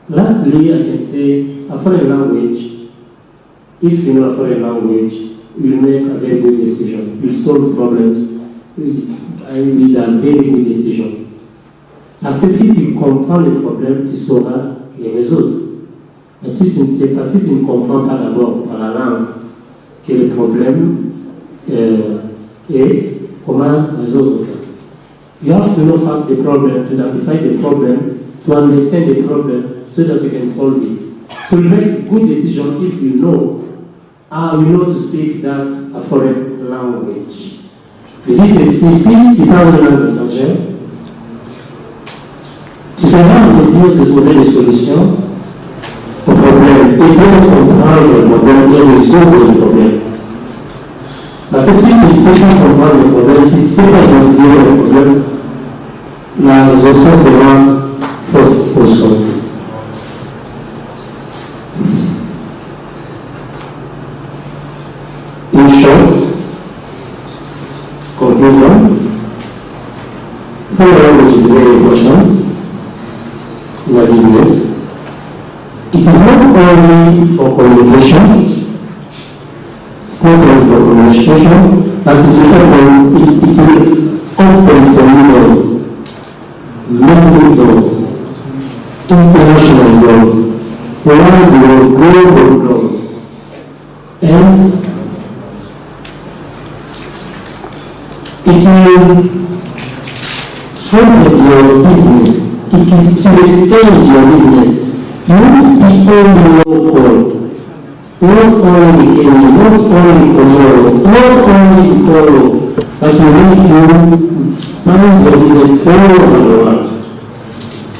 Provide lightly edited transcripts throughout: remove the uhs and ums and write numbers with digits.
Lastly, I can say a foreign language, if you know a foreign language, you will make a very good decision. You solve problems with a very good decision. Parce que si tu comprends le problème, tu sauras les résoudre. Mais si tu ne sais pas, si tu ne comprends pas d'abord par la langue quel est le problème et comment résoudre ça. You have to know first the problem, to identify the problem, to understand the problem so that you can solve it. So you make a good decision if you know how you know to speak that a foreign language. Je dis ceci, si tu parles une langue étrangère, tu seras en mesure de trouver des solutions au problème et bien comprendre le problème et résoudre le problème. Parce que si tu ne sais pas comprendre le problème, si tu ne sais pas identifier le problème, la résolution sera fausse pour soi. In short, conclusion, foreign language is very important in a business. It is not only for communication, it's not only for communication, but it will open for new doors, many doors, international doors, around the world, global doors. And it will strengthen your business. It is to extend your business. You won't be only local, not only Kenya, not only Comoros, not only Congo, but you need to expand your business all over the world.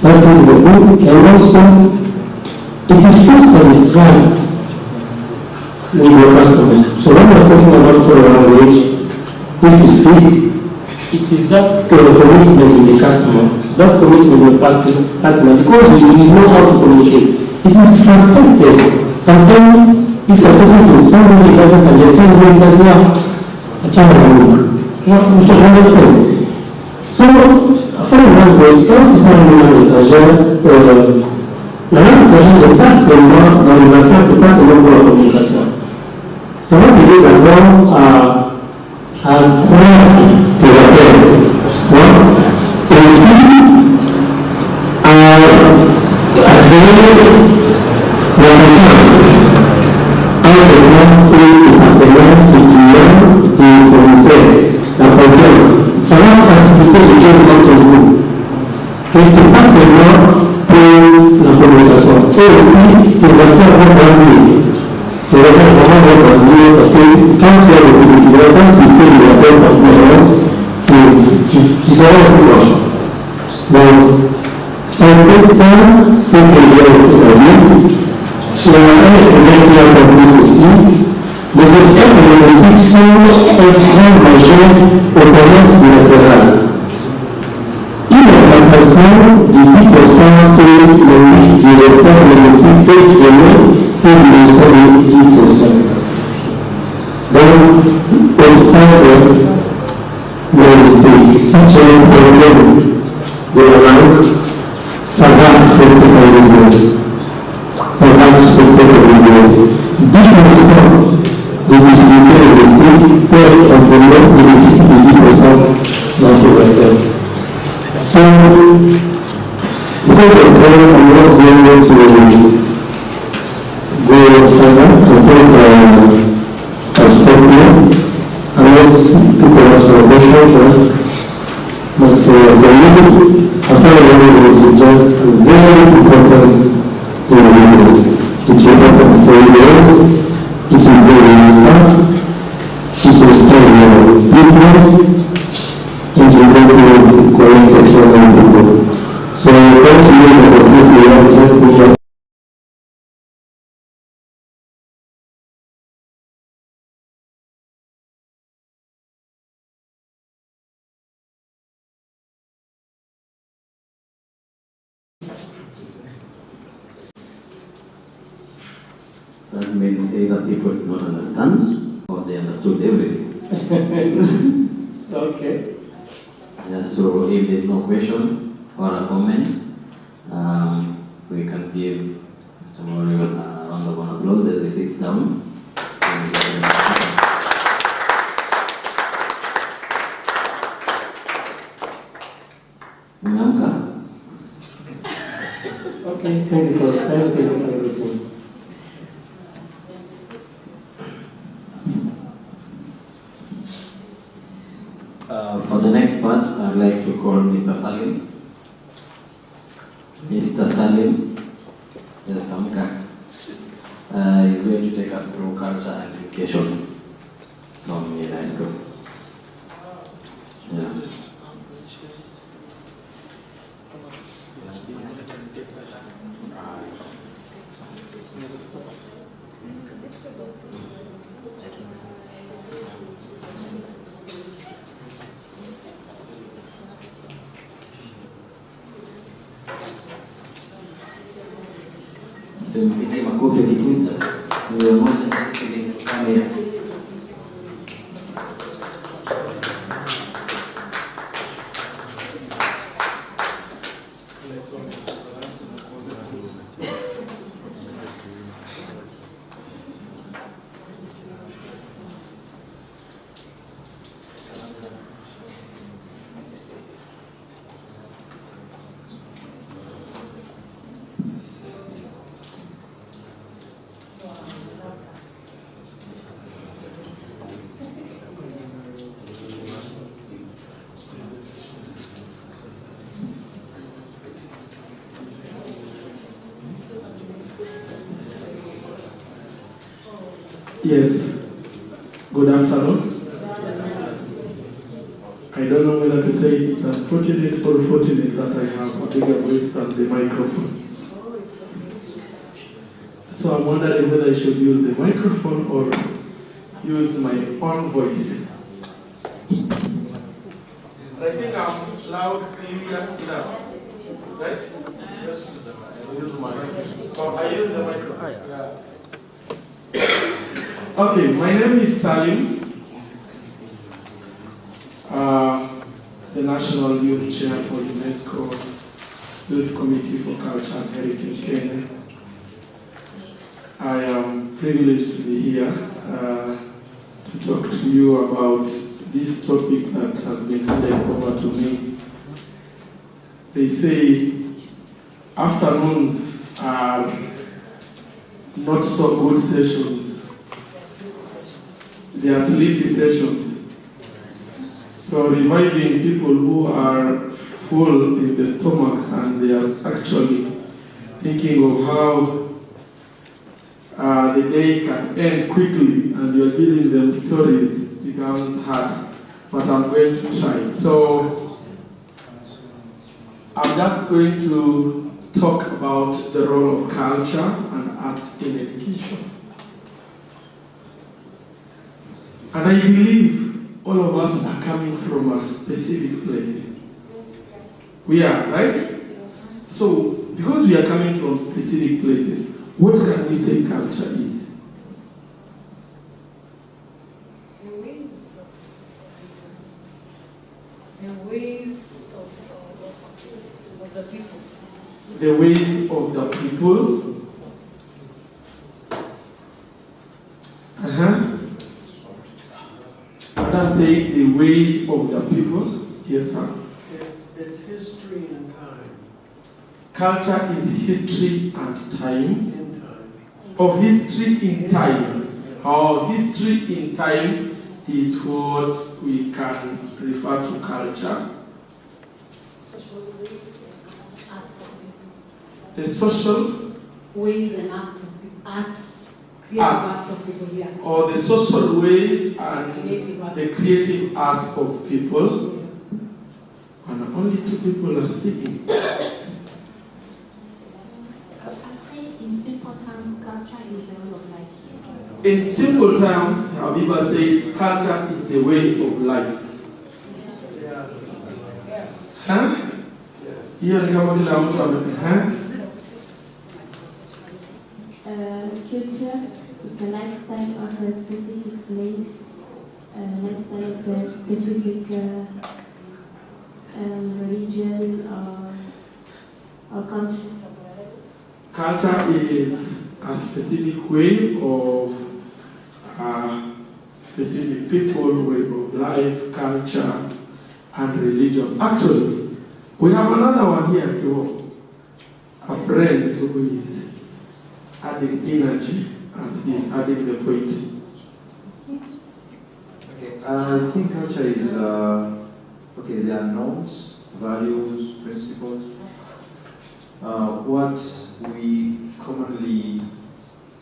That is the good, and also it is foster trust with your customer. So when we are talking about foreign language, if you speak, it is that commitment with the customer, that commitment with the partner, because you know how to communicate. It is frustrating. Sometimes, if you are talking to somebody who doesn't understand, you will say, a child, you should understand. So, a foreign language, quand tu parles une langue étrangère, la langue étrangère n'est pas seulement dans les affaires, c'est pas seulement pour la communication. Ça va t'aider d'abord à croire tes affaires, et aussi à créer la confiance entre les partenaires, les fournisseurs, la confiance. Ça va faciliter les choses entre vous. Que ce n'est pas seulement pour la communication, et aussi tes affaires vont grandir. Tu vas vraiment grandir parce que quand tu as le quand tu fais des affaires partenariales, tu seras aussi proche. Donc, c'est un peu ça, c'est que j'ai dit. Il y a un problème qui a compris ceci. Les obstacles de conflit sont un frein majeur au commerce bilatéral. Une augmentation de 10% et le risque du retard de conflit peut traîner et de 10%. Donc, obstacle logistique. Si tu as un problème de la langue, ça va affecter ton business. Ça va affecter ton business. 10% de difficultés logistiques peuvent entraîner le déficit de 10% dans tes affaires. So, because of time, I'm not going to go further. I think I'll stop here. Unless people have some questions first. But for me, I find language is just very important in business. It's important for you. It will bring you up. It will stay your business. It will make you connected to other people. So I want to use the opportunity of just here. That means either people do not understand or they understood everything. It's okay. Yeah, so if there's no question or a comment, we can give Mr. Mori a round of applause as he sits down. Okay, thank you for everything. For the next part, I'd like to call Mr. Salim. Mr. Salim, yes, Samka, is going to take us through culture and education from UNESCO. Yeah. Mpigie makofi akitunza ndio moja na sisi kamera. Yes, good afternoon. I don't know whether to say it's unfortunate or fortunate that I have a bigger voice than the microphone. So I'm wondering whether I should use the microphone or use my own voice. I think I'm loud, clear enough, right? I use the microphone. Okay, my name is Salim, the National Youth Chair for UNESCO Youth Committee for Culture and Heritage Kenya. I am privileged to be here to talk to you about this topic that has been handed over to me. They say afternoons are not so good sessions. They are sleepy sessions. So reviving people who are full in the stomachs and they are actually thinking of how the day can end quickly and you're giving them stories becomes hard. But I'm going to try. So I'm just going to talk about the role of culture and arts in education. And I believe all of us are coming from a specific place. We are, right? So, because we are coming from specific places, what can we say culture is? The ways of the people. The ways of the people. Madam say the ways of the people. Yes, sir. It's history and time. Culture is history and time. In time. Or history in time. Or history in time is what we can refer to culture. Social ways and arts of people. The social Ways and arts of people. Arts. Creative arts of people, yeah. or the social ways and Creative arts. the creative arts of people. And only two people are speaking. In simple terms, culture is the way of life. In simple terms, Habiba say culture is the way of life. Huh? Hiyo ni kama kila mtu Culture is the lifestyle of a specific place, lifestyle of a specific religion or country. Culture is a specific way of specific people, way of life, culture, and religion. Actually, we have another one here too. A friend who is adding energy as he's adding the point. Okay, I think culture is, there are norms, values, principles, what we commonly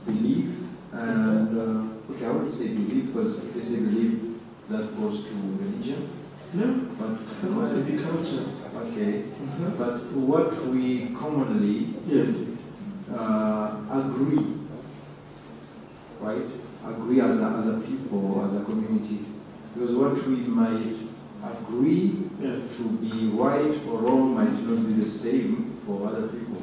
believe, and, I wouldn't say believe, because if you say believe, that goes to religion. No, but it can also be culture. Okay, but what we commonly agree, right? Agree as a people, as a community. Because what we might agree to be right or wrong might not be the same for other people.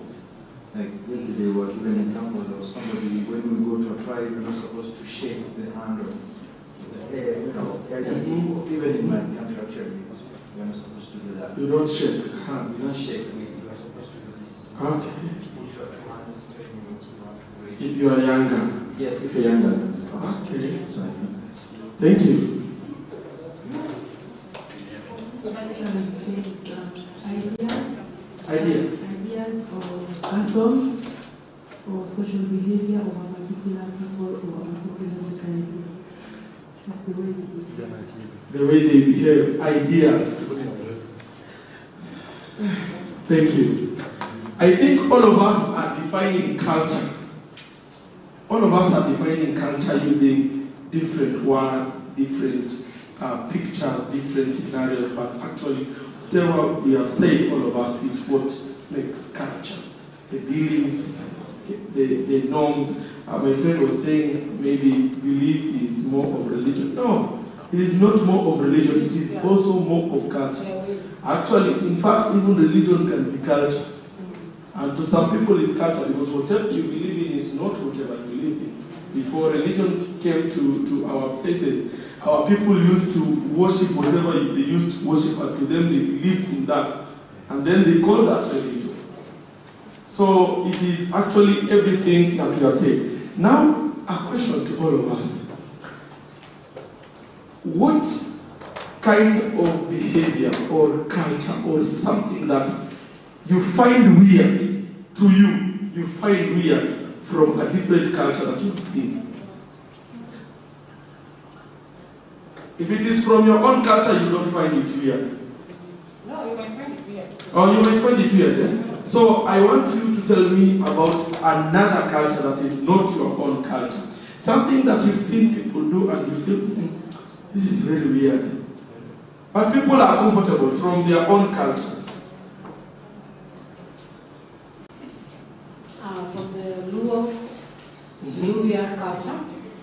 Like yesterday we were given examples of somebody, when we go to a tribe, we're not supposed to shake the hand of the elderly people. Even in my country actually, we're not supposed to do that. You don't shake hands. You don't shake, we are supposed to do this. Okay. If you are younger. Yes, if you're younger. Okay. So I think. Thank you. Ideas or customs or social behavior of a particular people or a particular society. That's the way they behave. The way they behave, ideas. Thank you. I think all of us are defining culture. All of us are defining culture using different words, different pictures, different scenarios, but actually, still what we have said, all of us, is what makes culture. The beliefs, the norms. My friend was saying maybe belief is more of religion. No, it is not more of religion, it is also more of culture. Actually, in fact, even religion can be culture. And to some people it's culture because whatever you believe in is not whatever you believe in. Before religion came to our places, our people used to worship whatever they used to worship, and to them they believed in that. And then they called that religion. So it is actually everything that we have said. Now, a question to all of us. What kind of behavior or culture or something that you find weird to you find weird from a different culture that you've seen? If it is from your own culture, you don't find it weird. No, you might find it weird. Oh, you might find it weird, eh? So I want you to tell me about another culture that is not your own culture. Something that you've seen people do and you feel, this is very weird. But people are comfortable from their own cultures. From the Luo culture.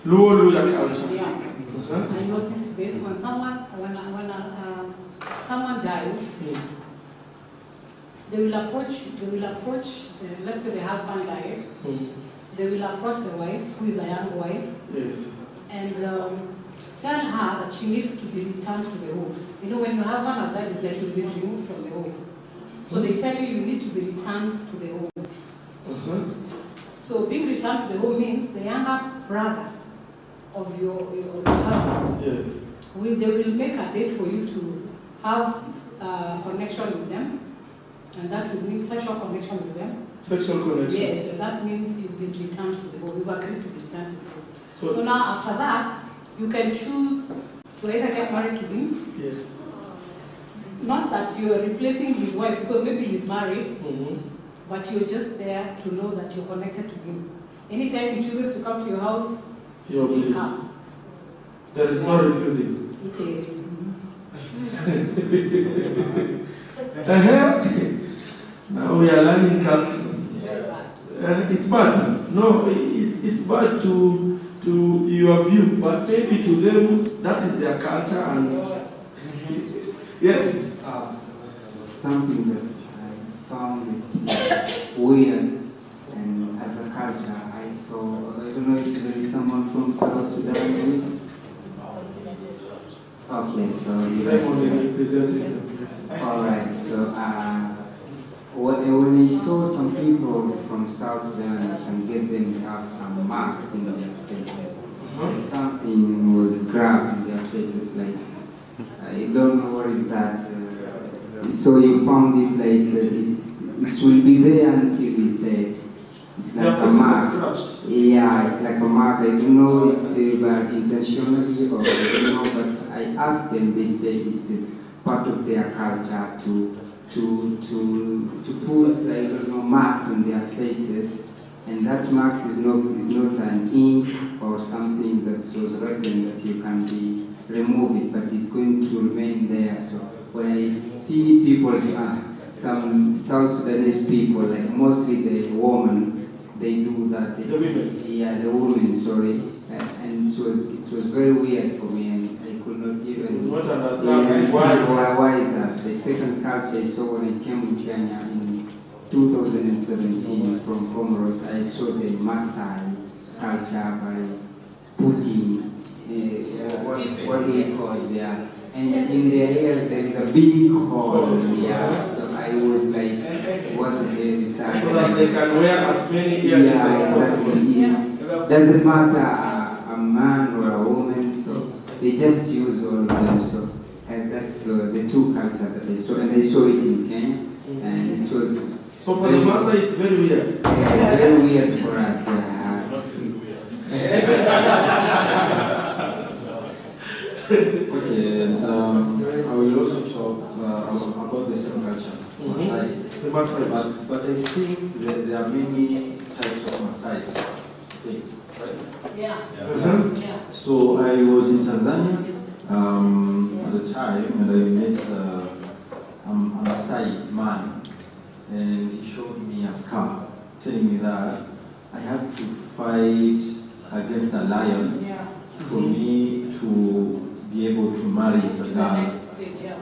Luo culture. Yeah. I noticed this when someone dies, they will approach. Let's say the husband died. They will approach the wife, who is a young wife. Yes. And tell her that she needs to be returned to the home. You know, when your husband has died, it's like you've been removed from the home. So they tell you need to be returned to the home. So being returned to the home means the younger brother of your husband. Yes. They will make a date for you to have a connection with them, and that will mean sexual connection with them. Sexual connection? Yes, and that means you've been returned to the home. You've agreed to be returned to the home. So now after that, you can choose to either get married to him. Yes. Not that you're replacing his wife, because maybe he's married, but you're just there to know that you're connected to him. Anytime he chooses to come to your house, he'll come. There is no refusing. Now we are learning cultures. It's bad. No, it's bad to your view, but maybe to them that is their culture. And yes. Something that I found it weird, and as a culture, I don't know if there is someone from South Sudan. Okay, so Simon is representing. All right, so when I saw some people from South Sudan, I can get them to have some marks in their faces. Like something was grabbed in their faces, like, I don't know what is that. So you found it like that it will be there until he's dead. It's like a mark. Yeah, it's like a mark. I don't know it's but intentionally or I don't know, but I asked them, they said it's part of their culture to put, I don't know, marks on their faces, and that marks is not an ink or something that was written that you can remove it, but it's going to remain there. So when I see people, some South Sudanese people, like mostly the women, they do that. The women? Yeah, the women, sorry. And it was very weird for me, and I could not even... So not understand why is that? The second culture I saw when I came to Kenya in 2017 from Comoros, I saw the Maasai culture by putting, what do we call it there? And in their hair there is a big hole. Yeah, so I was like, what the hell is that? So that they can wear as many earrings as possible. It doesn't matter a man or a woman, so they just use all of them. So and that's the two cultures that I saw, and I saw it in Kenya, and it was. So for the Maasai, it's very weird. Yeah, very weird for us. Okay, and I will also talk about the same culture, Maasai. The Maasai. But I think that there are many types of Maasai. Okay, right? Yeah. So I was in Tanzania at the time, and I met a Maasai man, and he showed me a scar, telling me that I had to fight against a lion for me to be able to marry a girl.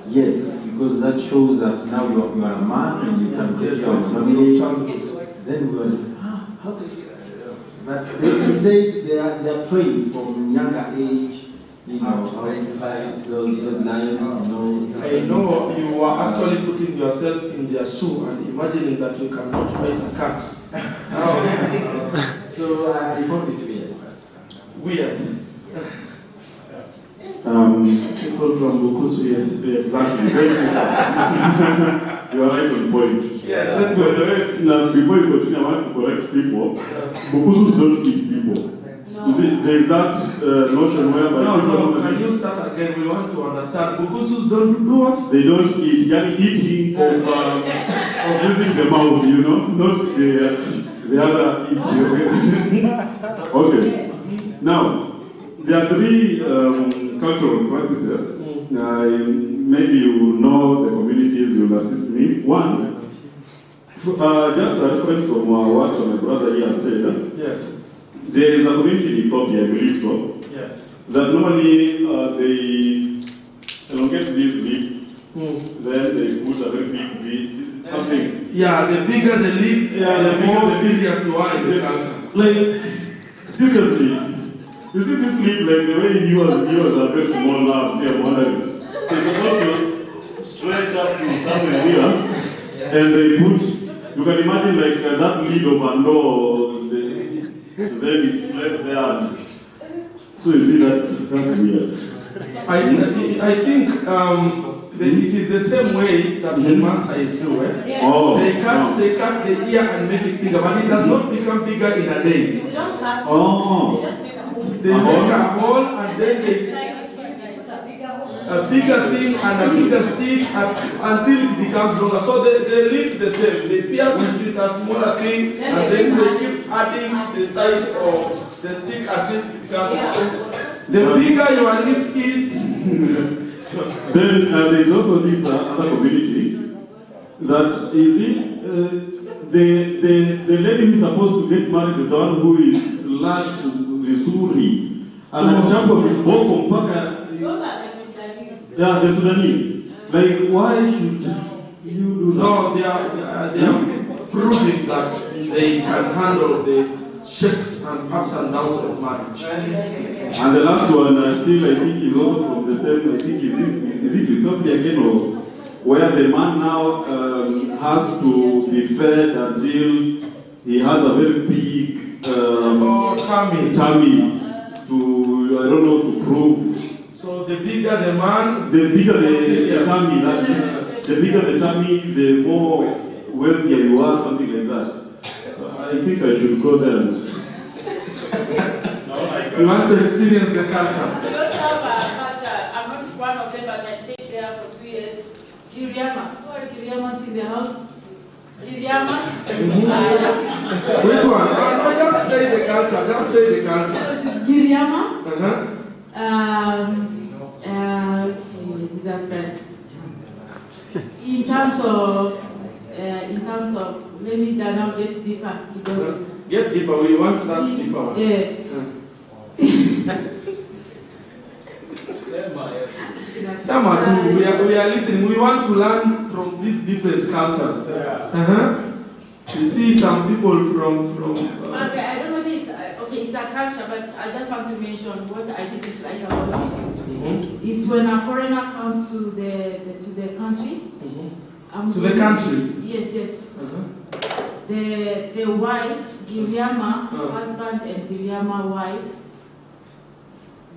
Yes, because that shows that now you are a man and you can take care of family. Then we were like, how could you? But they say they are trained from younger age, you know, how to fight those lions, you know. I know you are actually putting yourself in their shoe and imagining that you cannot fight a cat. So I found it weird. Weird. People from Bukusu, yes, exactly. Very nice. You are right on point. Yes. Now, before you continue, I want to correct people. Bukusus don't eat people. No. You see, there is that notion whereby No, can you start again? We want to understand. Bukusus don't do what? they don't eat. Yani eating of using the mouth, you know, not the other eat. Okay. Now, there are three cultural practices. Maybe you will know the communities, you will assist me. One, just a reference from what my brother here said. Yes. There is a community in Ethiopia, I believe so, Yes. that normally they elongate this lip, then they put a very big something. Yeah, the bigger the lip, the more serious you are in the culture. Like, seriously. You see this lip, like the way yours are very small now, see, I'm wondering. So you're supposed to stretch up to somewhere here, and they put, you can imagine like that lid of a door, then it's placed there. So you see, that's weird. I think it is the same way that the Maasai do. Yeah. Oh, They cut the ear and make it bigger, but it does not become bigger in a day. They don't cut. Oh. They just make a hole. They make a hole and then they a bigger thing and a bigger stick until it becomes longer. So they leave the same. They pierce it with a smaller thing and then they keep adding the size of the stick until it becomes the bigger your lip is. Then there is also this other community that is it the lady who is supposed to get married is the one who is slashed vizuri. And on top of it, Boko mpaka. Those are the Sudanese. Yeah, the Sudanese. Like, why should you do that? No, they are proving that they can handle the shakes and ups and downs of marriage. And the last one, still, I think, is also from the same. I think is it Ethiopia again or where the man now has to be fed until he has a very big tummy to, I don't know, to prove. So the bigger the man, the bigger the tummy, that is, the bigger the tummy, the more wealthier you are, something like that. I think I should go there. We want to experience the culture. We also have a culture. I'm not one of them, but I stayed there for 2 years. Giriama. Who are Giriamas in the house? Giriamas? Which one? No, just say the culture. Just say the culture. Giriama? Jesus Christ. In terms of, maybe that now get deeper. Get deeper. We want that deeper. Yeah. We are listening. We want to learn from these different cultures. You see some people from okay, I don't know if it's it's a culture, but I just want to mention what I did dislike about it. Is when a foreigner comes to the country. To the country? Yes. The wife, Giriama, husband and Giriama wife,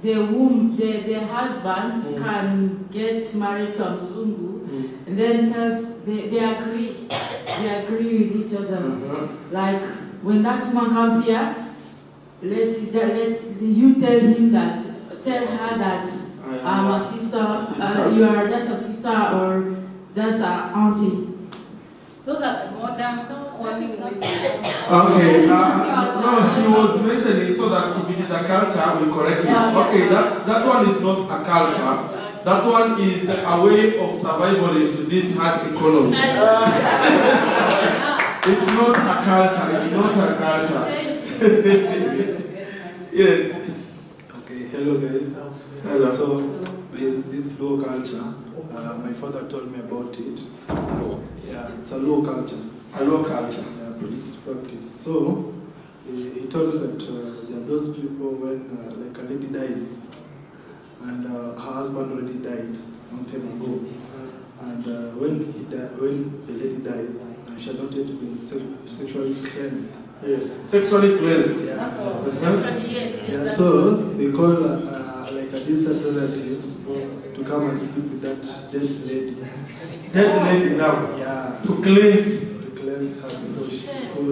the husband can get married to a Mzungu, and then they agree with each other. Like when that woman comes here, let you tell her that I'm a sister, you are just a sister or just an auntie. Those are the modern calling ways. Okay, no, she was mentioning so that if it is a culture, we correct it. Okay, that one is not a culture. That one is a way of survival into this hard economy. It's not a culture. It's not a culture. Yes. Okay. Hello, guys. Hello. So, this low culture. My father told me about it. Yeah, it's a low culture. A low culture. Yeah, it's practice. So, he told me that there are those people when like a lady dies, and her husband already died a long time ago, and when the lady dies, and she has not yet been sexually cleansed. Yes, sexually cleansed. Yeah. Yes. Yeah. So they call like a distant relative to come and sleep with that dead lady. Dead lady now? Yeah. To cleanse her before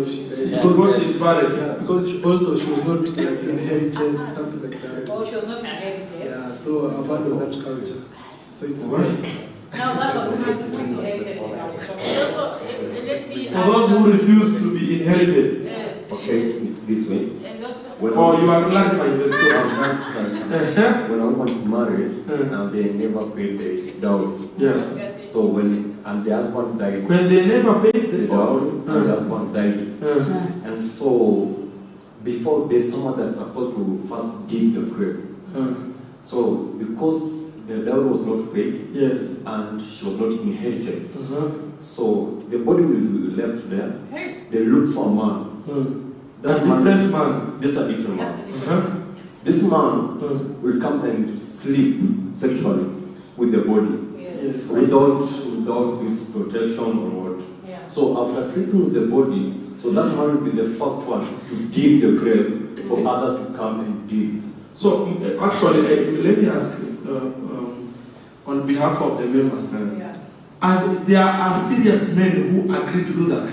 she died. Before she's buried? Yeah, because she was not like inherited, something like that. Oh, she was not inherited? Yeah, so abandon that culture. So it's right. Now that's what we have to be inherited. For those who refuse to be inherited. Okay, it's this way. You are clarifying the story. When a woman is married, they never pay the dowry. Yes. So and the husband died. When they never paid the dowry, and the husband died. And so, before there's someone that's supposed to first dig the grave. So, because the dowry was not paid, yes, and she was not inherited, so the body will be left there. They look for a man. That different man. Just a different man. This man will come and sleep sexually with the body, yes, without this protection or what. So after sleeping with the body, so that man will be the first one to dig the grave for others to come and dig. So actually, let me ask on behalf of the members. There are serious men who agree to do that.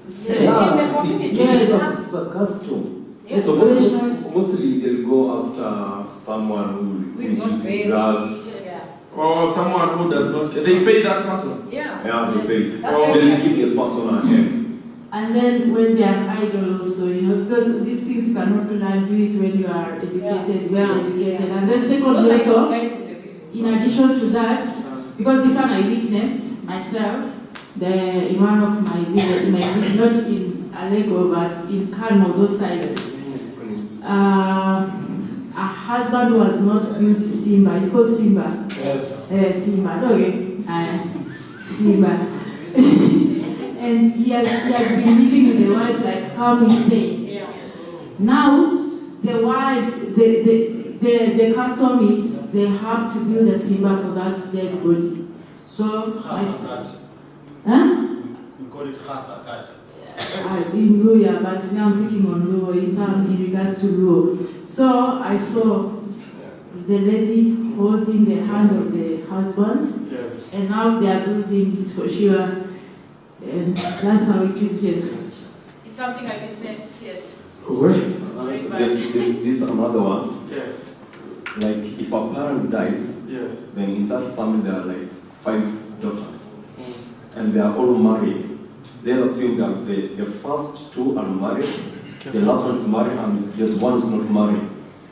It's a custom. Yes. So mostly they'll go after someone who is using drugs. Or someone who does not. They pay that person. Yeah. Yeah, they pay. Or they'll give the person a hand. And then when they are idle also, because these things you cannot learn, do it when you are educated, well educated. And then secondly also, in addition to that, because this one I witnessed myself, in one of my videos, not in Alego, but in Kalmo, those sides, a husband who has not built Simba, it's called Simba. Yes. Simba, okay. Simba. And he has been living with the wife like, come and stay. Yeah. Now, the wife, the custom is they have to build a Simba for that dead body. So Khasakat. Huh? We call it Khasakat. In law, yeah, but now I'm speaking on law in regards to law. So I saw the lady holding the hand of the husband, yes, and now they are building it for sure, and that's how it is. Yes, it's something I witnessed. Yes. This is another one. Yes. Like if a parent dies, yes, then in that family there are like 5 daughters, and they are all married. Let's assume that the first 2 are married, the last one is married, and there's one who's not married.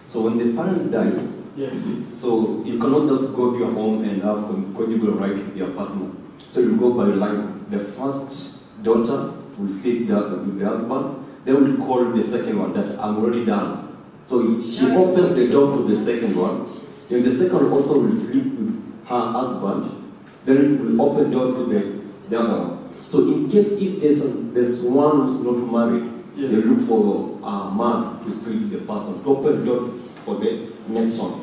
So when the parent dies, yes, so you cannot just go to your home and have conjugal right with your partner. So you go by line. The first daughter will sit down with the husband. They will call the second one that I'm already done. So she opens the door to the second one. Then the second also will sleep with her husband. Then will open the door to the other one. So in case if there's one who's not married, yes, they look for a man to sleep with the person, to open the door for the next one.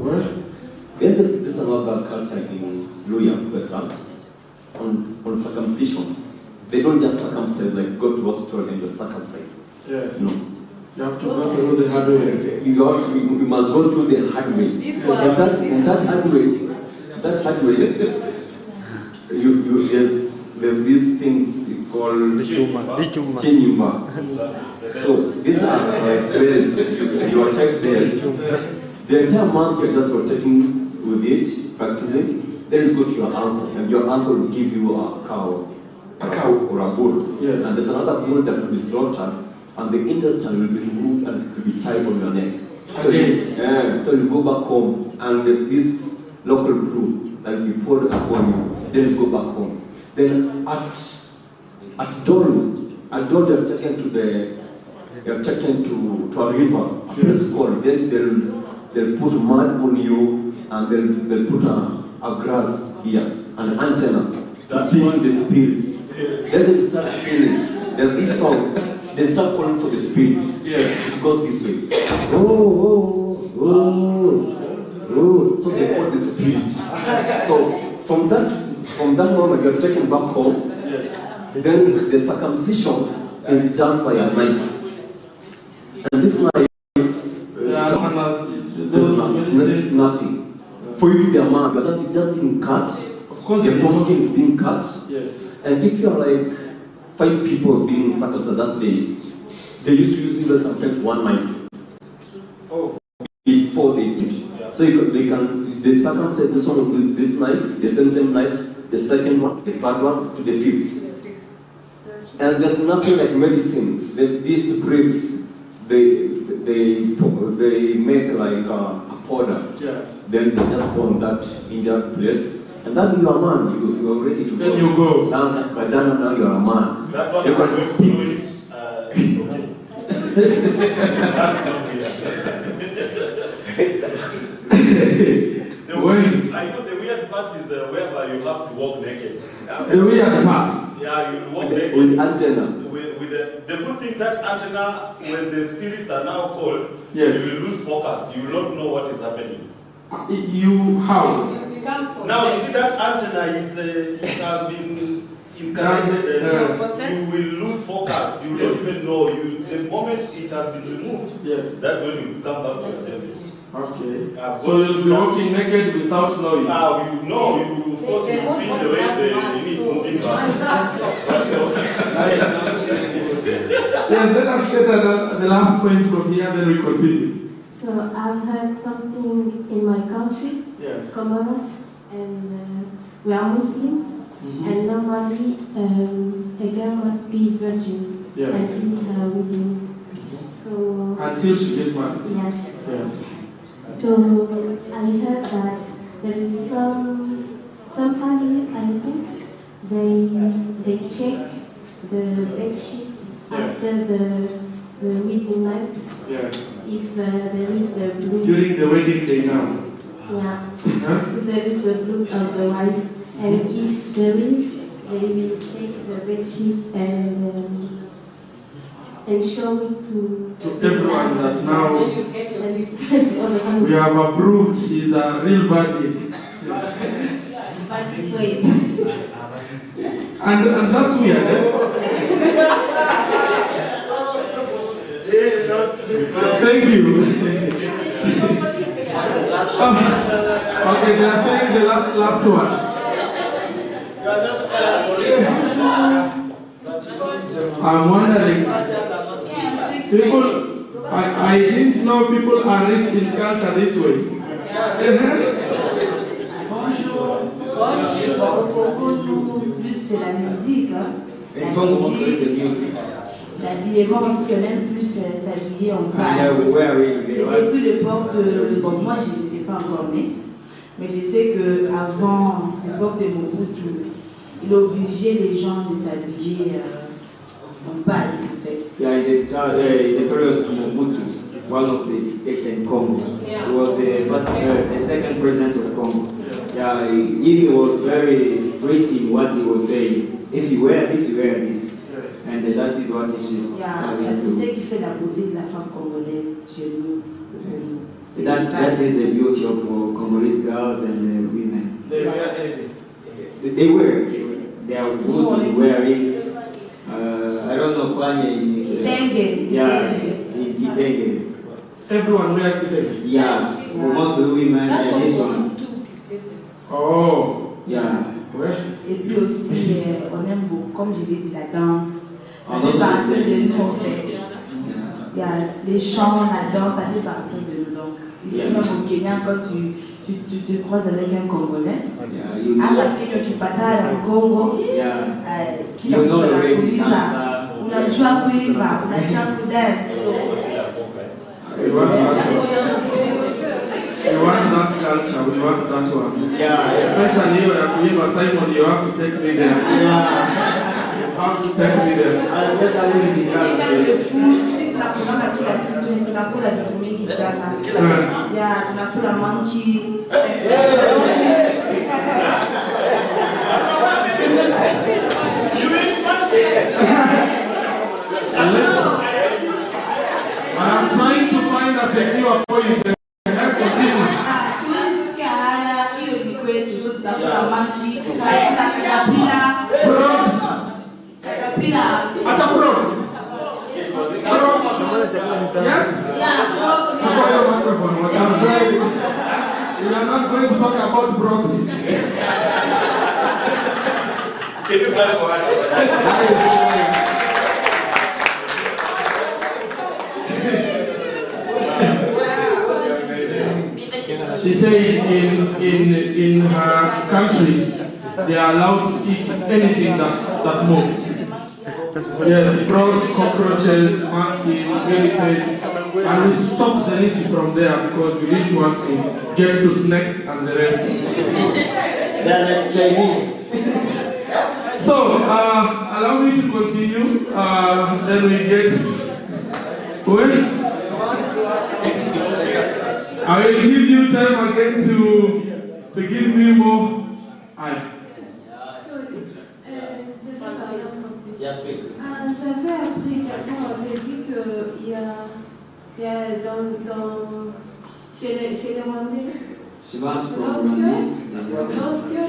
Well, then there's another culture in Luya, Western, on circumcision. They don't just circumcise, like go to hospital and you're circumcised. Yes. No. You have to go through the hard way. You must go through the hard way. And that hard way, there's these things, it's called Chinyumba. So these are like days, you are checked days. The entire month you're just rotating with it, practicing. Then you go to your uncle, and your uncle will give you a cow. Or a bull. Yes. And there's another bull that will be slaughtered, and the intestine will be removed and it will be tied on your neck. So you go back home, and there's this local brew that will be poured upon you. Then you go back home. Then at dawn you're taken to a river, a place called. Then they'll put mud on you, and they'll put a grass here, an antenna to ping the spirits. Then they start singing. There's this song. They start calling for the spirit. Yes. It goes this way. Oh, oh, oh, oh. So they call the spirit. So from that moment you're taken back home. Yes. Then the circumcision is done by a knife. And this knife there's nothing. For you to be a man, you're just being cut. Of course, the foreskin is being cut. Yes. And if you're like 5 people being circumcised, that's they used to use even sometimes one knife. Oh. Before they did. So they circumcise this one with this knife, the same knife, the second one, the third one, to the 5th. And there's nothing like medicine. There's these bricks. They make like a powder. Yes. Then they just put on that injured place. And then you are a man. You are ready to then go. You go. But now you are a man. That one you can speak. It's okay. I know the weird part is whereby you have to walk naked. The weird part? Yeah, you walk naked. With antenna. With the good thing that antenna, when the spirits are now called, yes, you will lose focus. You will not know what is happening. How? Now you see that antenna it has been incarnated. You will lose focus. You don't even know. The moment it has been removed, yes, that's when you come back to your senses. Okay. So you'll be walking naked without knowing. You know, of course you feel the way the knee is moving back. Yes, let us get the last point from here, then we continue. So I've heard something in my country, yes, Comoros, and we are Muslims, and normally a girl must be virgin until her wedding. So until she gets married. Yes. Yes. So I heard that there is some families, I think, they check the bed sheet after the wedding night. Yes. If there is the blood. During the wedding day now. Yeah. If there is the blood of the wife, and if there is, they will check the bed sheet and show it to everyone that now we have approved she's a real virgin. this way. And that's weird, eh? Thank you. Okay, they are saying the last one. I'm wondering, people, I didn't know people are rich in culture this way. Bonjour. Au Congo, nous, plus c'est la musique. Hein. L'habillement aussi, on aime plus s'habiller en balle. C'est depuis l'époque de... Bon, moi, je n'étais pas encore née, mais je sais qu'avant l'époque de Mobutu, il obligeait les gens de s'habiller en balle, en fait. Yeah, in the period of Mobutu, one of the dictators in Congo, he was the second president of Congo. Yeah, he was very strict in what he was saying. If you wear this, you wear this. And that is what he is. Yeah, c'est ce qui fait la beauté de la femme congolaise chez nous. That is the beauty of Congolese girls and women. They are good in wearing. I don't know, Kitenge. Yeah, in Kitenge. Everyone wears Kitenge? Yeah, most of the women and this one. Oh. Yeah. Et puis aussi, on aime beaucoup, comme je l'ai dit, la danse. Ça fait partie de nous, en fait. Il y a les chants, la danse, ça fait partie de nous. Donc, ici, même au Kenya, quand tu te croises avec un Congolais, un Kenya qui partage au Congo, qui a la police, on a joué à Kuimba, on a joué à Kudance. We want that culture, we want that one. Yeah, especially when I'm with Simon, you have to take me there. Yeah. You have to take me there. Especially with the culture. Yeah, tunakula monkey. I'm trying to find a secure point. Frogs. Yes? Yeah, frogs. We are not going to talk about frogs. Can you clarify? She said in her country, they are allowed to eat anything that moves. Yes, frogs, cockroaches, monkeys, millipedes, and we stopped the list from there because we didn't want to get to snakes and the rest. They're like Chinese. So, allow me to continue. Then we get. Well, I will give you time again to give me more. J'avais appris, quelqu'un avait dit qu'il y a chez les Rwandais, lorsque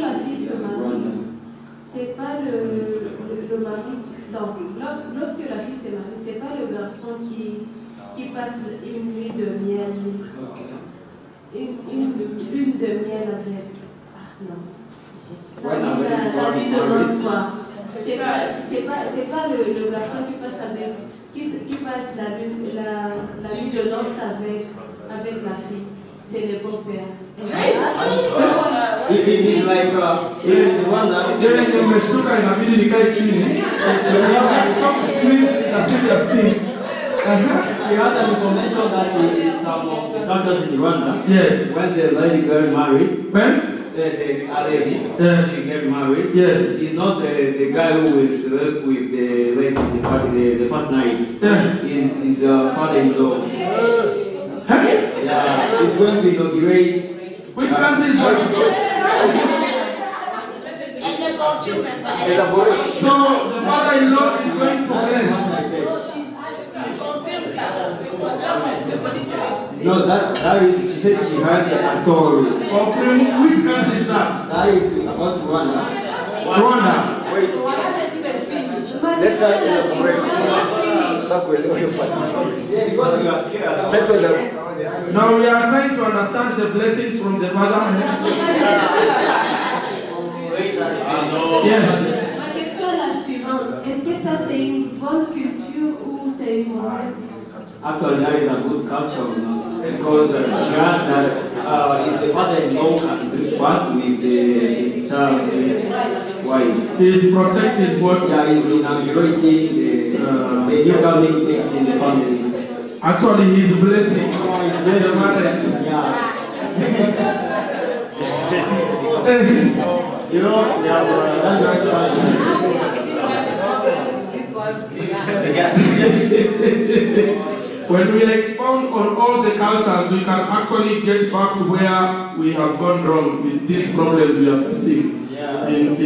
la fille se marie, c'est pas le mari. Donc, lorsque la fille se marie, c'est pas le garçon qui passe une nuit de miel, une lune de miel avec. Non. La nuit de noces, quoi. C'est pas le garçon qui passe qui passe la nuit de noces avec la fille. C'est le beau-père. It is like here in Rwanda. Nimeshtuka inabidi nikae chini. She had an information that in some of the countries in Rwanda, yes, when the lady got married, she get married, yes, he's not the guy who will sleep with the lady the first night. He's father-in-law. Yeah, he's going to inaugurate. Which country is that? So the father-in-law is going to bless. No, that is, she said she heard a story. From which country is that? That is about Rwanda. Rwanda. Wait. Let's try to elaborate. Because we are scared. Now we are trying to understand the blessings from the Father. Yes. Ma question est la suivante. Est-ce que ça c'est une bonne culture ou c'est une mauvaise? Actually, there is a good culture or not, because she had that is the father-in-law and is fast with his child, his wife. He is protecting what? There is inaugurating the new coming things in the family. Actually, he is blessing the marriage. Yeah. You know, that's When we expound on all the cultures, we can actually get back to where we have gone wrong with these problems we are facing in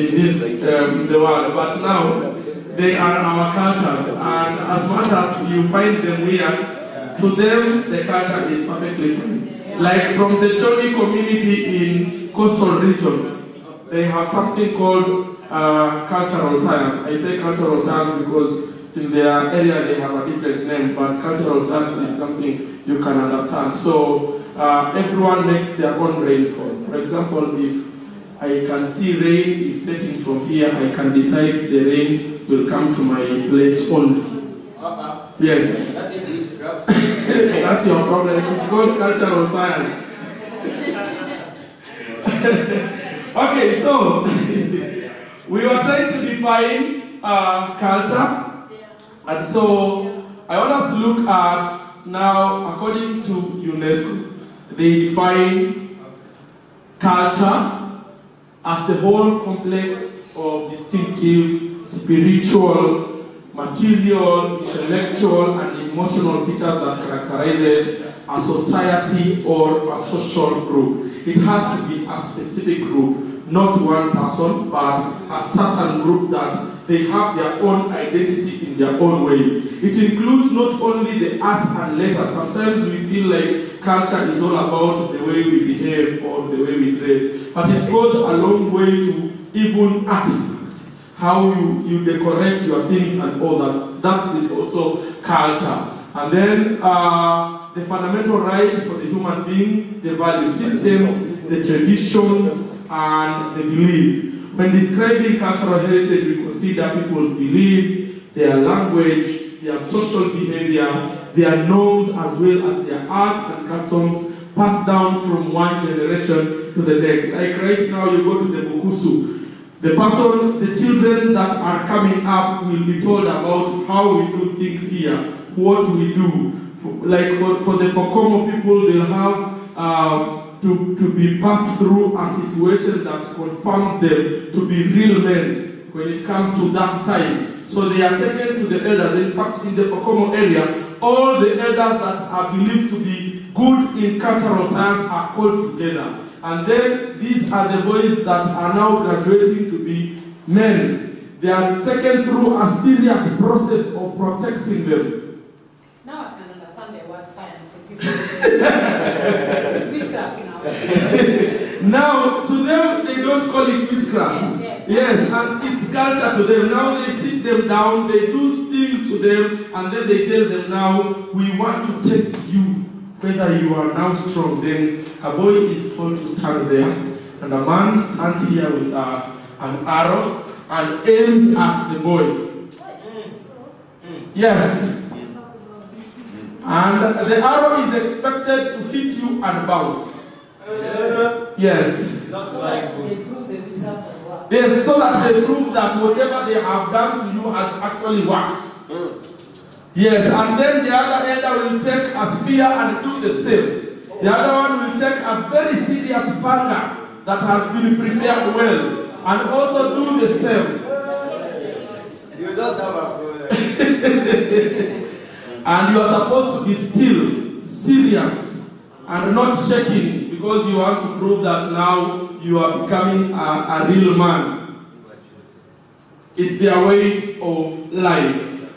the world. But now, they are our cultures, and as much as you find them weird, to them, the culture is perfectly fine. Like from the Choni community in coastal region, they have something called cultural science. I say cultural science because in their area they have a different name, but cultural science is something you can understand. So everyone makes their own rainfall. For example, if I can see rain is setting from here, I can decide the rain will come to my place only. Yes. That's your problem. It's called cultural science. Okay, so we were trying to define culture. And so I want us to look at now, according to UNESCO, they define culture as the whole complex of distinctive, spiritual, material, intellectual, and emotional features that characterizes a society or a social group. It has to be a specific group, not one person, but a certain group that they have their own identity in their own way. It includes not only the arts and letters. Sometimes we feel like culture is all about the way we behave or the way we dress, but it goes a long way to even artifacts, how you decorate your things and all that. That is also culture. And then the fundamental rights for the human being, the value systems, the traditions, and the beliefs. When describing cultural heritage, we consider people's beliefs, their language, their social behavior, their norms, as well as their arts and customs passed down from one generation to the next. Like right now, you go to the Bukusu. The children that are coming up will be told about how we do things here, what we do. Like for the Pokomo people, they'll have to be passed through a situation that confirms them to be real men when it comes to that time. So they are taken to the elders. In fact, in the Pokomo area, all the elders that are believed to be good in cultural science are called together. And then these are the boys that are now graduating to be men. They are taken through a serious process of protecting them. Now I can understand the word science. This is witchcraft now. Now, to them, they don't call it witchcraft. Yes, and it's culture to them. Now they sit them down, they do things to them, and then they tell them, now, we want to test you, whether you are now strong. Then a boy is told to stand there, and a man stands here with an arrow and aims at the boy. Yes. And the arrow is expected to hit you and bounce. Yes. Yes, so that they prove that whatever they have done to you has actually worked. Yes, and then the other elder will take a spear and do the same. The other one will take a very serious panga that has been prepared well and also do the same. You don't have a problem. And you are supposed to be still, serious, and not shaking because you want to prove that now you are becoming a real man. It's their way of life.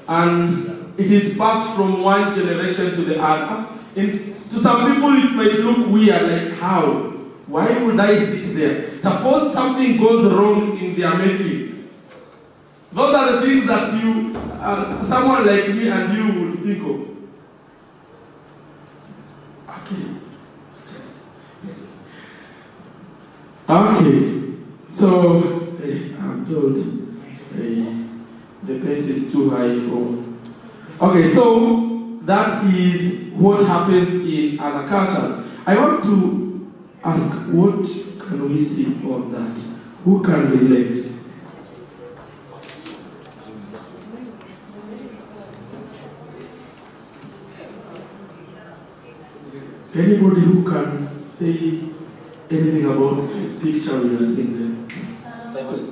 And it is passed from one generation to the other. To some people, it might look weird, like how? Why would I sit there? Suppose something goes wrong in their making. Those are the things that you, someone like me and you would think of. Okay, so I'm told the pace is too high for. Okay, so that is what happens in other cultures. I want to ask, what can we see on that? Who can relate? Anybody who can say anything about the picture we are seeing there?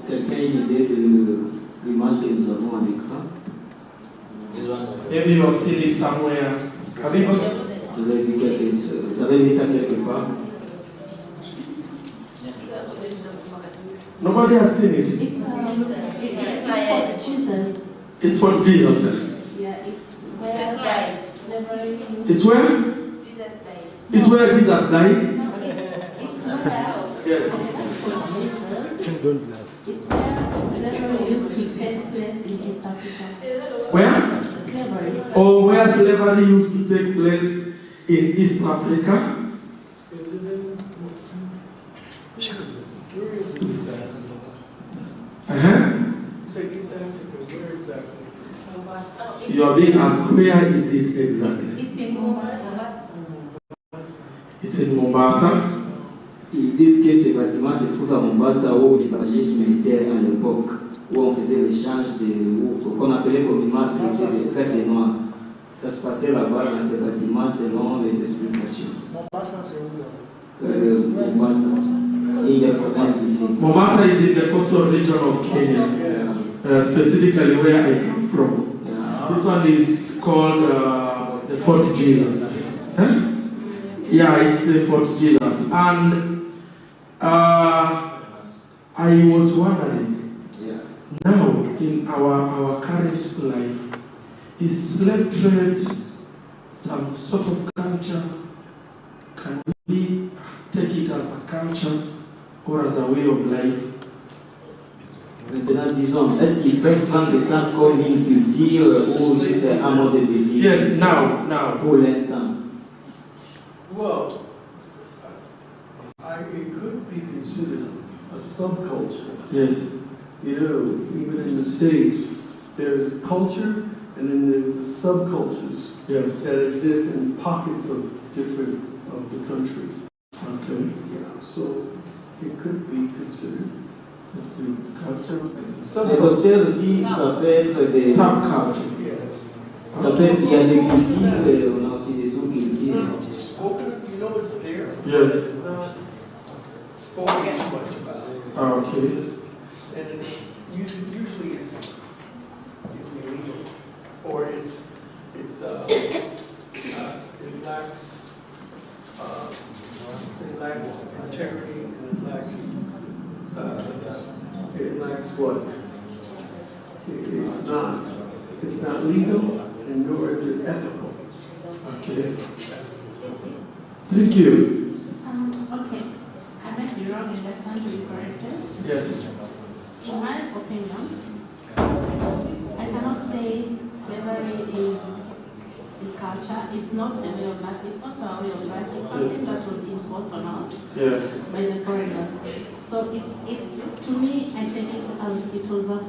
Quelqu'un a une idée de l'image que nous avons à l'écran? Maybe you have seen it somewhere. Vous avez vu ça quelque part? Nobody has seen it. It's what Jesus said. It's where? It's where Jesus died. Yes. It's where slavery used to take place in East Africa. Where? Slavery. Or where slavery used to take place in East Africa? Say East Africa, where exactly? You are being asked, where is it exactly? It's in Mombasa. It's in Mombasa. Ils disent que ce bâtiment se trouve à Mombasa où les stagistes militaires à l'époque, où on faisait l'échange qu'on appelait communément traite des Noirs. Ça se passait là-bas dans ce bâtiment selon les explications. Mombasa, c'est où? Mombasa. Mombasa is in the coastal region of Kenya, specifically where I come from. This one is called the Fort Jesus. Huh? Yeah, it's the Fort Jesus. And I was wondering, now in our current life, is slave trade some sort of culture? Can we take it as a culture or as a way of life? Maintenant, disons, est-ce qu'ils peuvent prendre ça comme une culture ou juste un mode de vie? Yes, now. Pour l'instant. Well, it could be considered a subculture. Yes. You know, even in the States, there's culture and then there's the subcultures that exist in pockets of different of the country. Okay. Yeah, so it could be considered culture. Le docteur dit que ça peut être des subculture. Yes. Ça peut être, il y a des cultures, on a aussi des sous-cultures. Spoken, you know it's there. Yes. It's not spoken too much about. Okay. It's just, and it's usually it's illegal, or it lacks integrity, and it lacks what? It's not legal, and nor is it ethical. Okay. Thank you. Okay. I might be wrong in that time to be corrected. Yes. In my opinion, I cannot say slavery is culture. It's not a way of life. It's not our way of life. It's something that was imposed on us by the foreigners. So it's to me, I take it as it was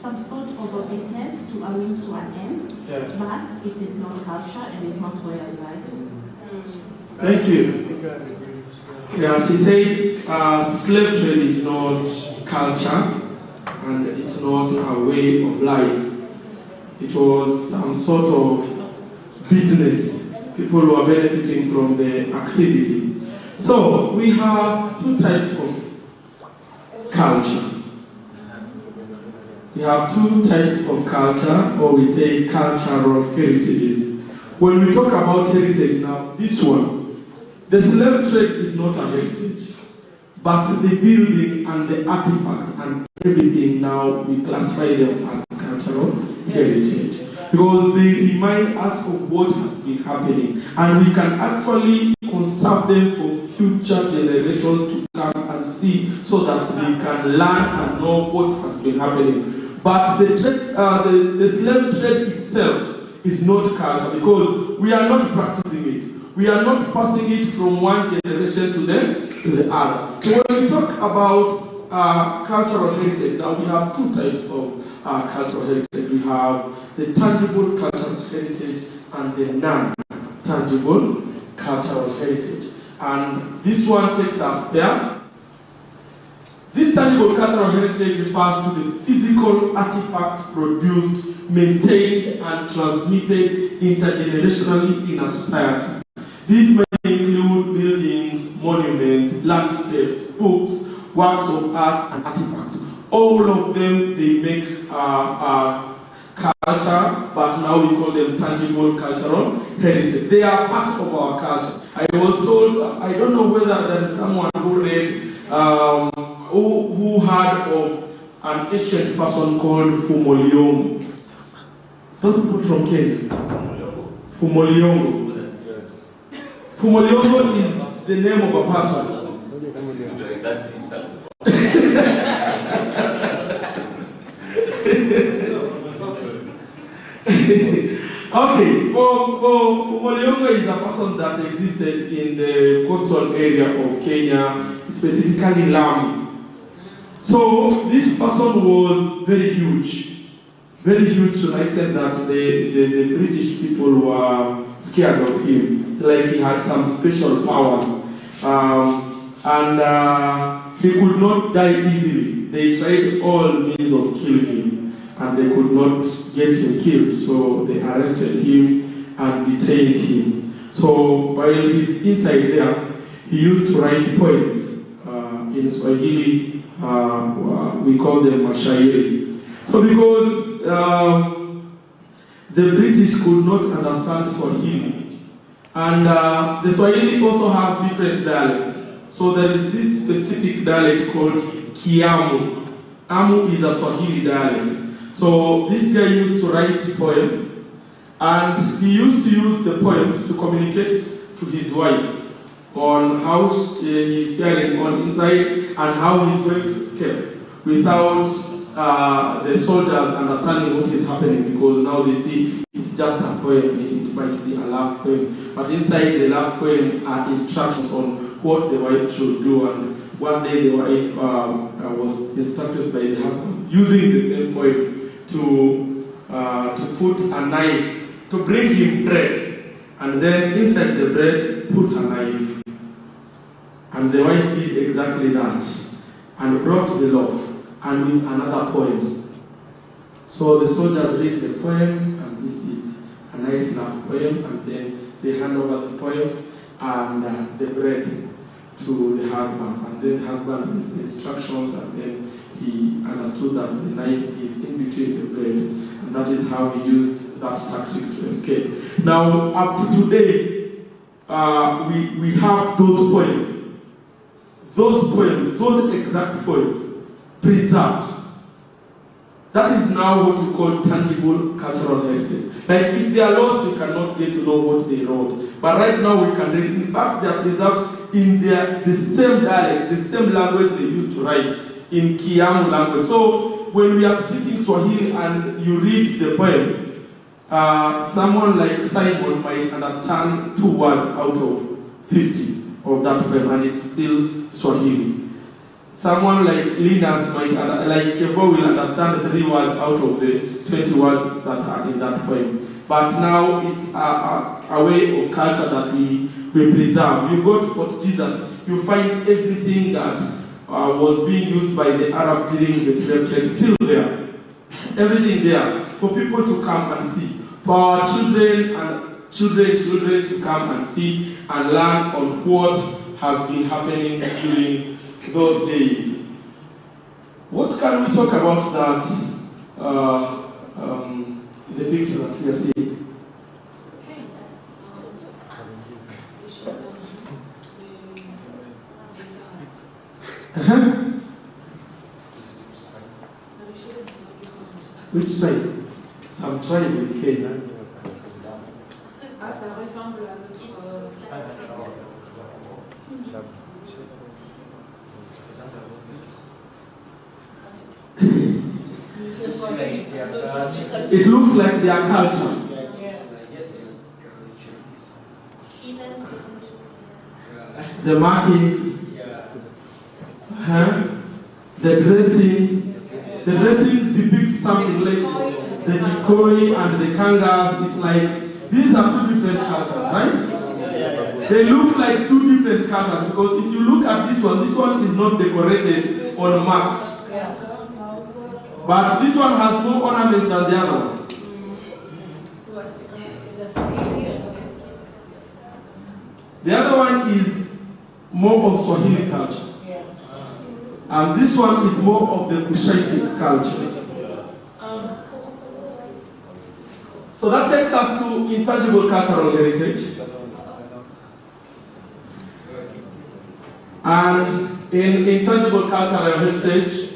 some sort of a business to a means to an end. Yes. But it is not culture and it's not way of life. Thank you. Yeah, she said slave trade is not culture and it's not a way of life. It was some sort of business. People who are benefiting from the activity. So we have two types of culture. We have two types of culture, or we say cultural heritages. When we talk about heritage now, this one, the slave trade is not a heritage, but the building and the artifacts and everything now we classify them as cultural heritage. because they remind us of what has been happening, and we can actually conserve them for future generations to come and see, so that they can learn and know what has been happening. But the slave trade itself is not culture, because we are not practicing it. We are not passing it from one generation to the other. So when we talk about cultural heritage, now we have two types of cultural heritage. We have the tangible cultural heritage and the non-tangible cultural heritage. And this one takes us there. This tangible cultural heritage refers to the physical artifacts produced, maintained, and transmitted intergenerationally in a society. These may include buildings, monuments, landscapes, books, works of art, and artifacts. All of them, they make culture, but now we call them tangible cultural heritage. They are part of our culture. I was told, I don't know whether there is someone who read, who heard of an ancient person called Fumoliongo. Those people from Kenya. Fumoliongo. Fumoliongo is the name of a person. That's insult. Okay, Fumoliongo is a person that existed in the coastal area of Kenya, specifically Lamu. So this person was very huge to the extent that the British people were scared of him, like he had some special powers, and he could not die easily. They tried all means of killing him, and they could not get him killed, so they arrested him and detained him. So while he's inside there, he used to write poems. In Swahili, we call them mashairi. So because the British could not understand Swahili, and the Swahili also has different dialects. So there is this specific dialect called Kiamu. Amu is a Swahili dialect. So this guy used to write poems, and he used to use the poems to communicate to his wife on how he is faring on inside and how he is going to escape without the soldiers understanding what is happening, because now they see it's just a poem, it might be a love poem. But inside the love poem are instructions on what the wife should do. And one day the wife was instructed by the husband, using the same poem, to put a knife, to bring him bread, and then inside the bread put a knife. And the wife did exactly that, and brought the loaf, and with another poem. So the soldiers read the poem, and this is a nice love poem, and then they hand over the poem and the bread to the husband, and then the husband gives the instructions, and then he understood that the knife is in between the bread, and that is how he used that tactic to escape. Now, up to today, we have those poems. Those exact poems, preserved. That is now what we call tangible cultural heritage. Like if they are lost, we cannot get to know what they wrote. But right now we can read. In fact, they are preserved in the same dialect, the same language they used to write, in Kiamu language. So when we are speaking Swahili and you read the poem, someone like Simon might understand 2 words out of 50 of that poem, and it's still Swahili. Someone like Linus might, like Kevo, will understand 3 words out of the 20 words that are in that poem. But now it's a way of culture that we preserve. You go to Fort Jesus, you find everything that was being used by the Arab during the slave trade still there. Everything there for people to come and see. For our children and children to come and see and learn on what has been happening during those days. What can we talk about that the picture that we are seeing? Which tribe? Some some tribe in Kenya. Ah, ça ressemble à notre... It looks like their culture. The markings, the dressings. The dressings depict something like the Gikoi and the Kangas. It's like, these are two different cultures, right? They look like two different cultures because if you look at this one is not decorated on marks. But this one has more ornament than the other one. The other one is more of Swahili culture. And this one is more of the Kushitic culture. So that takes us to intangible cultural heritage. And in intangible cultural heritage,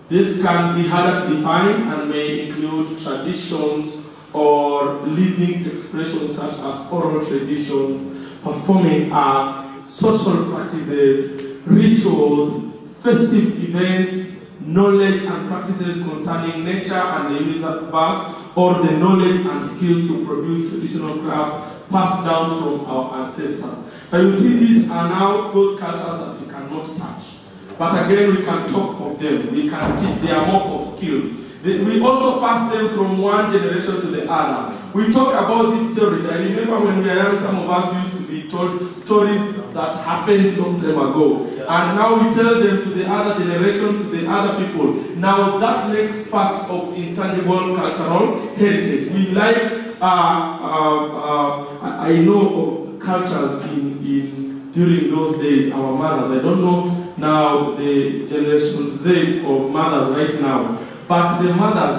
this can be harder to define and may include traditions or living expressions such as oral traditions, performing arts, social practices, rituals, festive events, knowledge and practices concerning nature and the universe, or the knowledge and skills to produce traditional crafts passed down from our ancestors. But you see, these are now those cultures that we cannot touch. But again, we can talk of them, we can teach, they are more of skills. We also pass them from one generation to the other. We talk about these stories. I remember when we were young, some of us used to be told stories that happened long time ago. And now we tell them to the other generation, to the other people. Now that makes part of intangible cultural heritage. We like, I know of cultures during those days, our mothers. I don't know now the generation Z of mothers right now. But the mothers,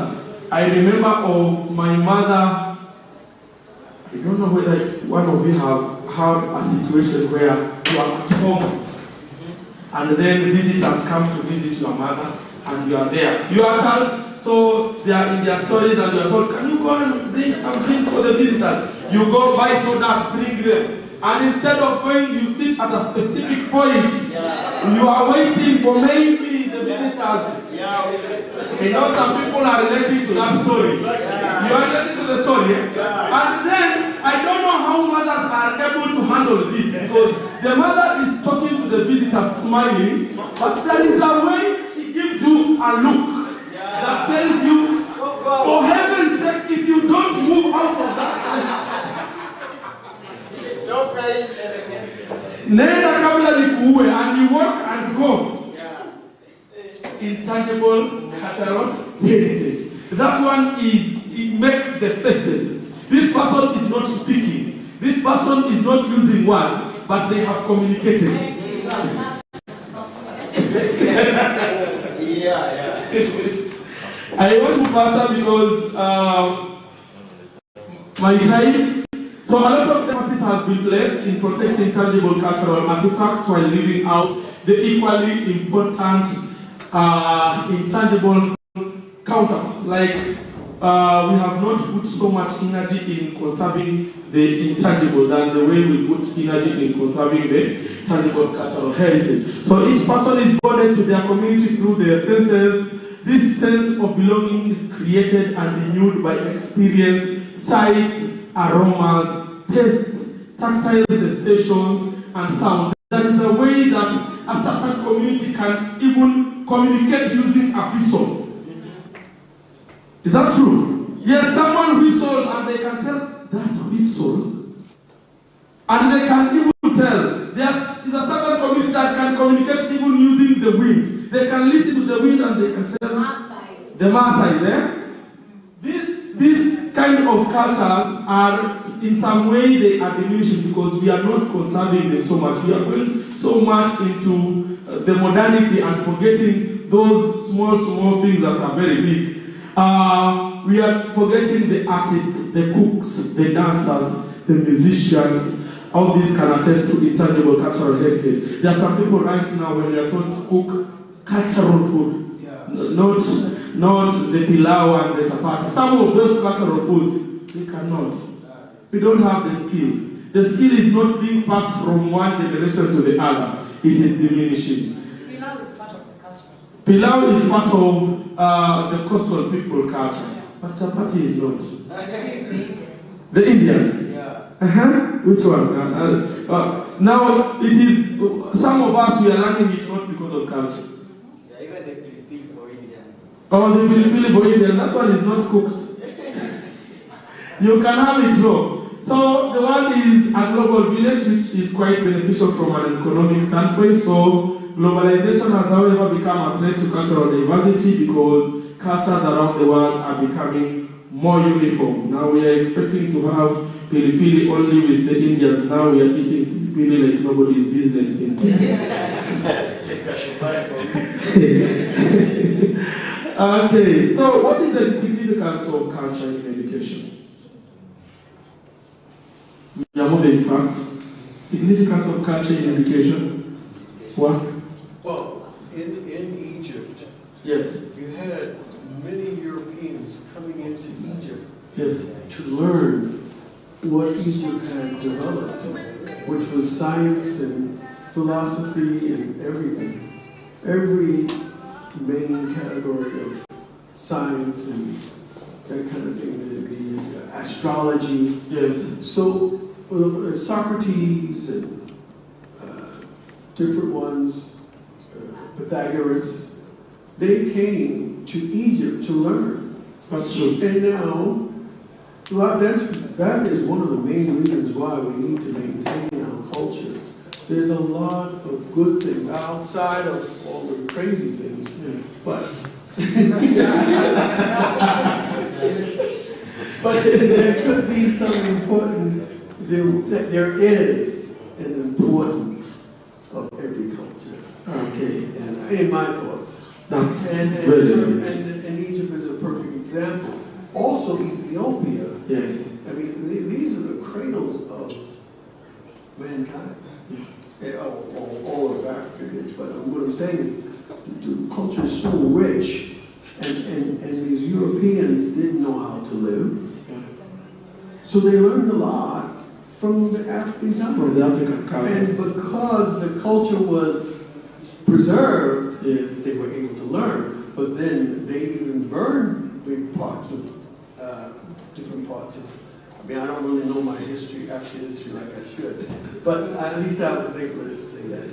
I remember of my mother, I don't know whether one of you have had a situation where you are at home and then visitors come to visit your mother and you are there. You are child, so they are in their stories and you are told, can you go and bring some drinks for the visitors? You go buy sodas, bring them. And instead of going, you sit at a specific point. You are waiting for maybe the visitors. You know, some people are relating to that story. You are relating to the story. And then, I don't know how mothers are able to handle this because the mother is talking to the visitors smiling, but there is a way she gives you a look that tells you, for heaven's sake, if you don't move out of that place, nenda kabla nikuue, and you walk and go. Intangible cultural heritage. That one it makes the faces. This person is not speaking. This person is not using words, but they have communicated. I want to faster because my time. So a lot of emphasis has been placed in protecting tangible cultural artifacts while leaving out the equally important intangible counterparts. Like we have not put so much energy in conserving the intangible than the way we put energy in conserving the tangible cultural heritage. So each person is bonded to their community through their senses. This sense of belonging is created and renewed by experience, sights, aromas, tastes, tactile sensations, and sound. There is a way that a certain community can even communicate using a whistle. Is that true? Yes, someone whistles and they can tell that whistle. And they can even tell. There is a certain community that can communicate even using the wind. They can listen to the wind and they can tell the Maasai. These kind of cultures are, in some way, they are diminishing because we are not conserving them so much. We are going so much into the modernity and forgetting those small things that are very big. We are forgetting the artists, the cooks, the dancers, the musicians. All these can attest to intangible cultural heritage. There are some people right now when they are told to cook cultural food, not not the pilau and the chapati. Some of those cultural foods, they cannot. We don't have the skill. The skill is not being passed from one generation to the other. It is diminishing. Pilau is part of the culture. Pilau is part of the coastal people culture, but chapati is not. The Indian? Yeah. Which one? Now, it is, some of us, we are learning it not because of culture. Yeah, even the pilipili for Indian. Oh, the pilipili for Indian, that one is not cooked. You can have it raw. So the world is a global village, which is quite beneficial from an economic standpoint. So globalization has, however, become a threat to cultural diversity because cultures around the world are becoming more uniform. Now we are expecting to have pilipili only with the Indians. Now we are eating pilipili like nobody's business in Okay, so what is the significance of culture in education? We are moving fast. Significance of culture in education? What? Well, in Egypt, yes, you had many Europeans coming into Egypt, yes, to learn what Egypt had developed, which was science and philosophy and everything. Every main category of science and that kind of thing, the astrology. Yes. So Socrates and different ones, Pythagoras, they came to Egypt to learn. That's true. And now, that is one of the main reasons why we need to maintain our culture. There's a lot of good things outside of all the crazy things, yes. But but there could be some important. There is an importance of every culture. Okay. And in my thoughts. That's and Egypt is a perfect example. Also Ethiopia. Yes. I mean, these are the cradles of mankind. All of Africa is, but what I'm saying is the culture is so rich, and these Europeans didn't know how to live. So they learned a lot from the African culture. From the African culture. And because the culture was preserved, yes, they were able to learn. But then they even burned big parts of, different parts of, I mean, I don't really know my history, African history like I should. But at least I was able to say that.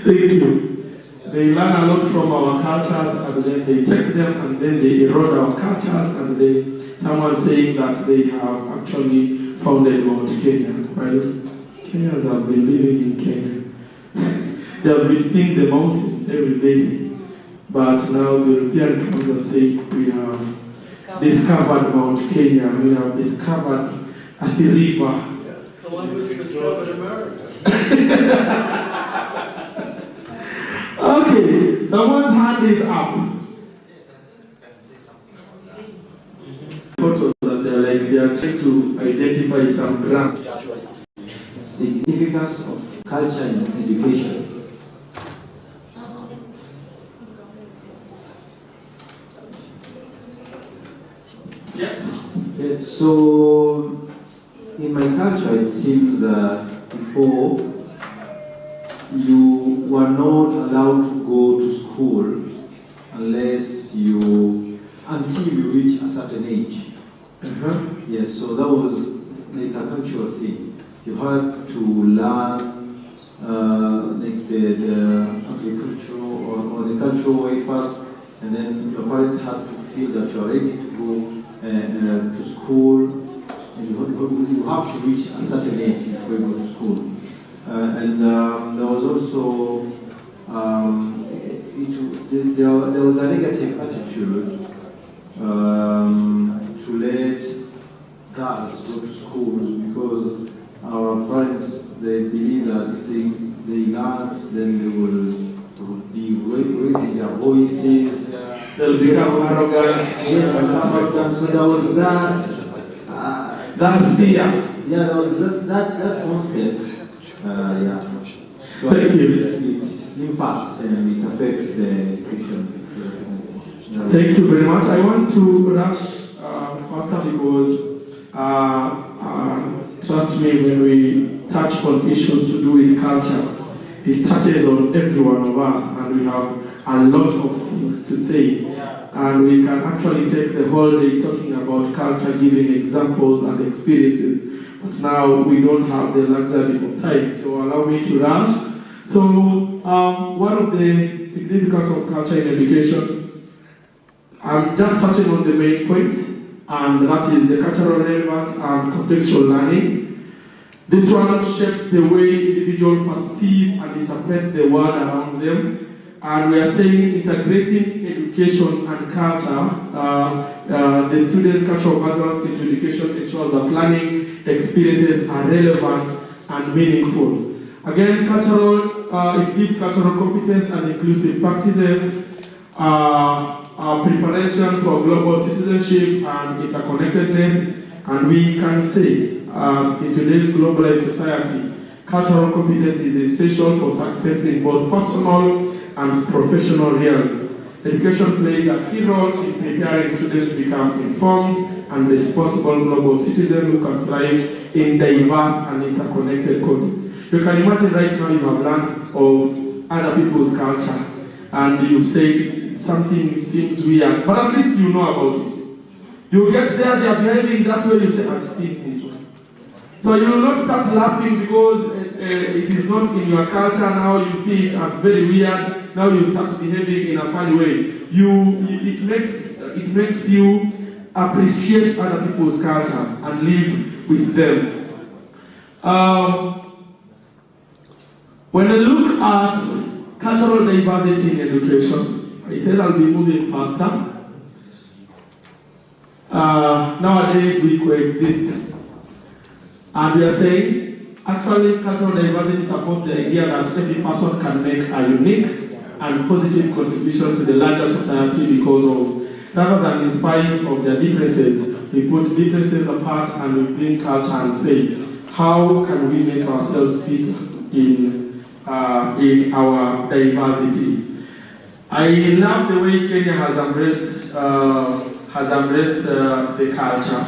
Thank you. They learn a lot from our cultures, and then they take them, and then they erode our cultures, and then someone saying that they have actually founded Mount Kenya. Right? Kenyans have been living in Kenya. They have been seeing the mountain every day. But now the European comes and say, we have discovered Mount Kenya, we have discovered the river. Columbus discovered America. Okay, someone's hand is up. Photos that they are trying to identify some ground. Significance of culture in education. Yes. So, in my culture, it seems that before you were not allowed to go to school until you reach a certain age. Yes, so that was like a cultural thing. You had to learn like the agricultural or the cultural way first, and then your parents had to feel that you are ready to go to school, and you have to reach a certain age before you go to school. And there was also there was a negative attitude to let girls go to schools because our parents, they believe that if they learn, then they will be raising their voices. They'll become arrogant. So there was that. That's fear. Yeah, there was that concept. Yeah. So Thank you. It impacts and it affects the education. Thank you very much. I want to rush faster because, trust me, when we touch on issues to do with culture, it touches on every one of us, and we have a lot of things to say. And we can actually take the whole day talking about culture, giving examples and experiences. But now we don't have the luxury of time, so allow me to rush. So, one of the significance of culture in education, I'm just touching on the main points, and that is the cultural relevance and contextual learning. This one shapes the way individuals perceive and interpret the world around them. And we are saying integrating education and culture, the students' cultural backgrounds into education ensures that learning experiences are relevant and meaningful. Again, it gives cultural competence and inclusive practices, preparation for global citizenship and interconnectedness. And we can say, as in today's globalized society, cultural competence is essential for success in both personal and professional realms. Education plays a key role in preparing students to become informed and responsible global citizens who can thrive in diverse and interconnected contexts. You can imagine right now you have learned of other people's culture and you say something seems weird, but at least you know about it. You get there, they are behaving that way, you say, I've seen this one. So you will not start laughing because it is not in your culture. Now you see it as very weird. Now you start behaving in a funny way. It makes you appreciate other people's culture and live with them. When I look at cultural diversity in education, I said I'll be moving faster. Nowadays we coexist. And we are saying, actually, cultural diversity supports the idea that every person can make a unique and positive contribution to the larger society because of, rather than in spite of their differences, we put differences apart and we bring culture and say, how can we make ourselves speak in our diversity? I love the way Kenya has embraced the culture.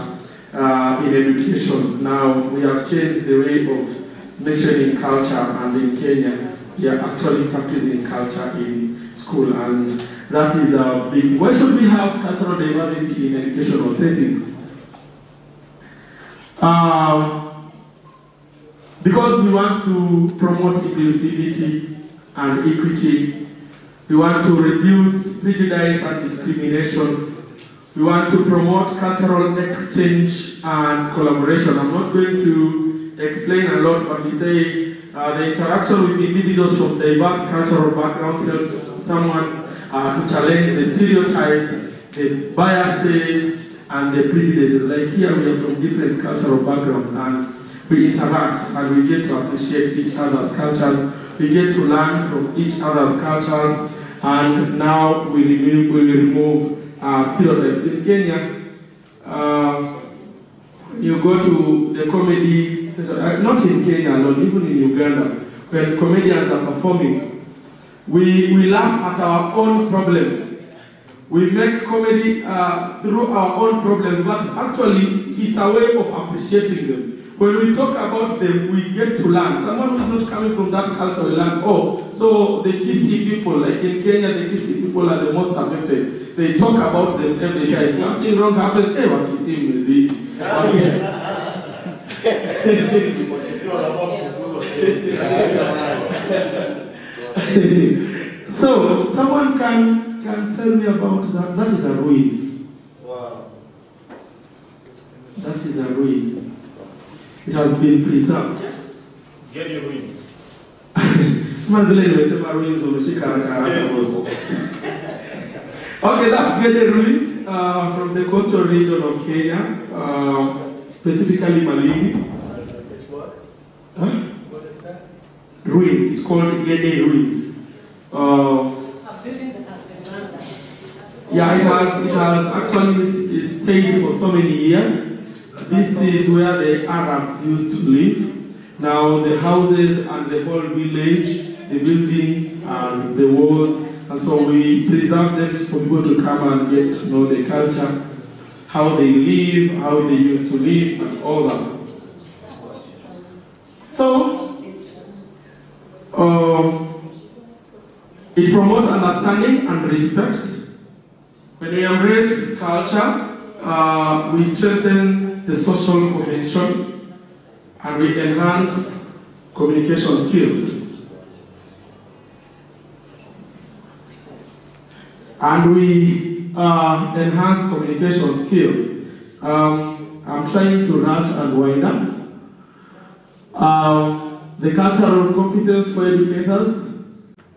In education. Now we have changed the way of measuring culture, and in Kenya we are actually practicing culture in school, and that is a big. Why should we have cultural diversity in educational settings? Because we want to promote inclusivity and equity. We want to reduce prejudice and discrimination. We want to promote cultural exchange and collaboration. I'm not going to explain a lot, but we say the interaction with individuals from diverse cultural backgrounds helps someone to challenge the stereotypes, the biases, and the prejudices. Like here, we are from different cultural backgrounds, and we interact, and we get to appreciate each other's cultures. We get to learn from each other's cultures, and now we remove stereotypes. In Kenya, you go to the comedy session, not in Kenya alone, even in Uganda, when comedians are performing, we laugh at our own problems. We make comedy through our own problems, but actually it's a way of appreciating them. When we talk about them, we get to learn. Someone who is not coming from that culture will learn, oh, so the Kisii people, like in Kenya, the Kisii people are the most affected. They talk about them every time. Something wrong happens, hey, Wakisii mezidi. So, someone can tell me about that. That is a ruin. Wow. That is a ruin. It has been preserved. Yes. Get your ruins. Okay, that's Gede ruins from the coastal region of Kenya, specifically Malindi. Huh? What is that? Ruins. It's called Gede ruins. A building that has been run down. Yeah, it has actually stayed for so many years. This is where the Arabs used to live. Now the houses and the whole village, the buildings and the walls And so we preserve them for people to come and get to know their culture, how they live, how they used to live, and all that. So, it promotes understanding and respect. When we embrace culture, we strengthen the social cohesion and we enhance communication skills. And we enhance communication skills. I'm trying to rush and wind up. The cultural competence for educators,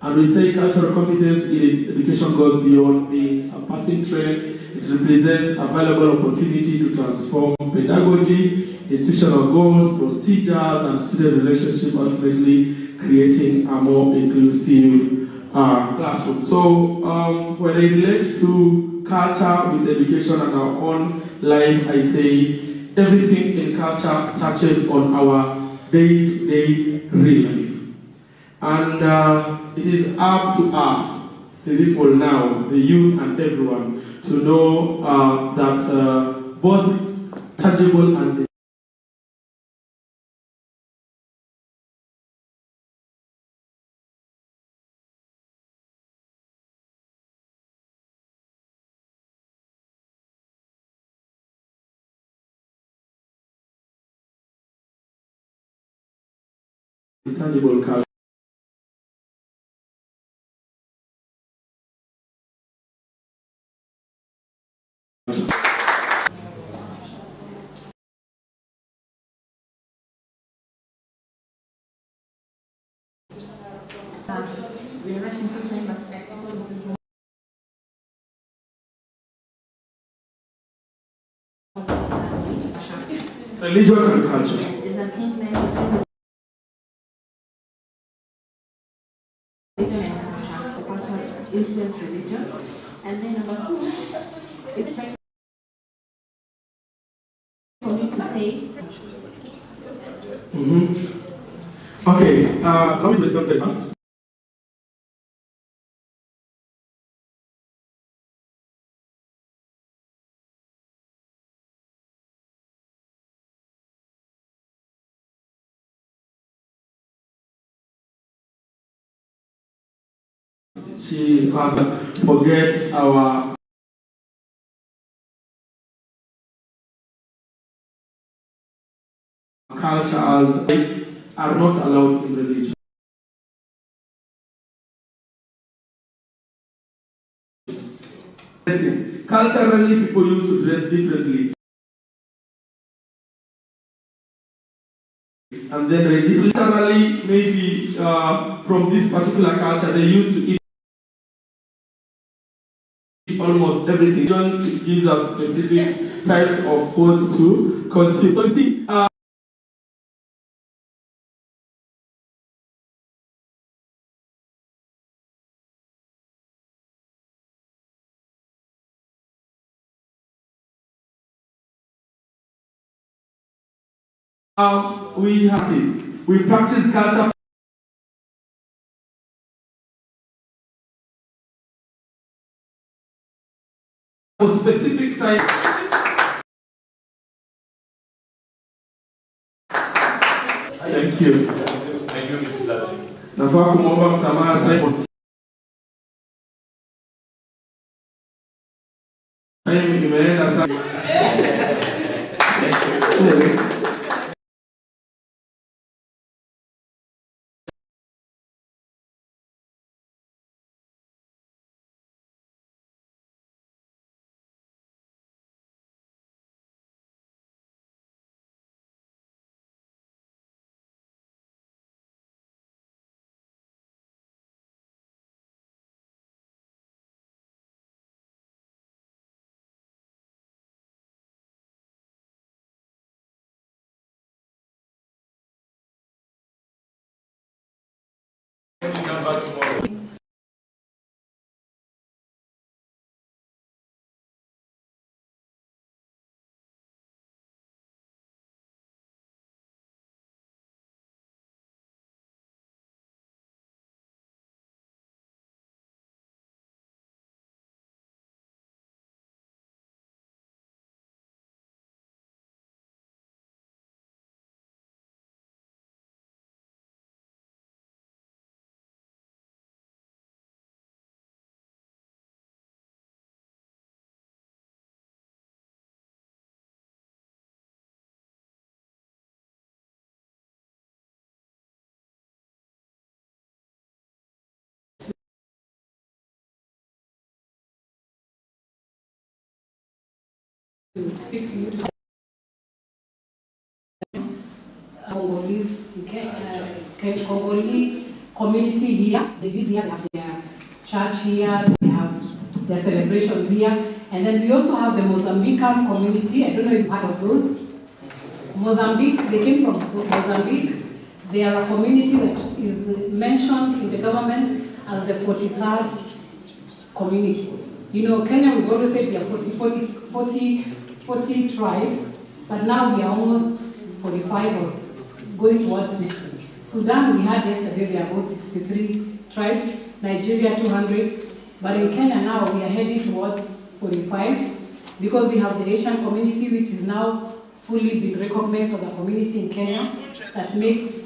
and we say cultural competence in education goes beyond being a passing trend. It represents a valuable opportunity to transform pedagogy, institutional goals, procedures, and student relationship, ultimately creating a more inclusive classroom. So when I relate to culture with education and our own life, I say everything in culture touches on our day-to-day real life. And it is up to us, the people now, the youth and everyone, to know that both tangible and tangible culture. Religion and culture. There's a thin line between religion and culture. The culture influence religion. And then number two, it's different for me to say. Okay, let me respond to first. She has forget our cultures are not allowed in religion. Culturally, people used to dress differently. And then literally, maybe from this particular culture, they used to eat almost everything. It gives us specific types of foods to consume. So you see, we practice culture for specific time. Thank you. Thank you, Mrs. Sadi. Nafaa kumwomba msamaha Simon. Time imeenda sana. to speak to you. Congolese, Congolese community here. They live here. They have their church here. They have their celebrations here. And then we also have the Mozambican community. I don't know if you've heard of those. Mozambique, they came from Mozambique. They are a community that is mentioned in the government as the 43rd community. You know, Kenya, we've always said we are 40 tribes, but now we are almost 45 or going towards 50. Sudan, we had yesterday, there are about 63 tribes. Nigeria, 200. But in Kenya now, we are heading towards 45 because we have the Asian community, which is now fully been recognized as a community in Kenya that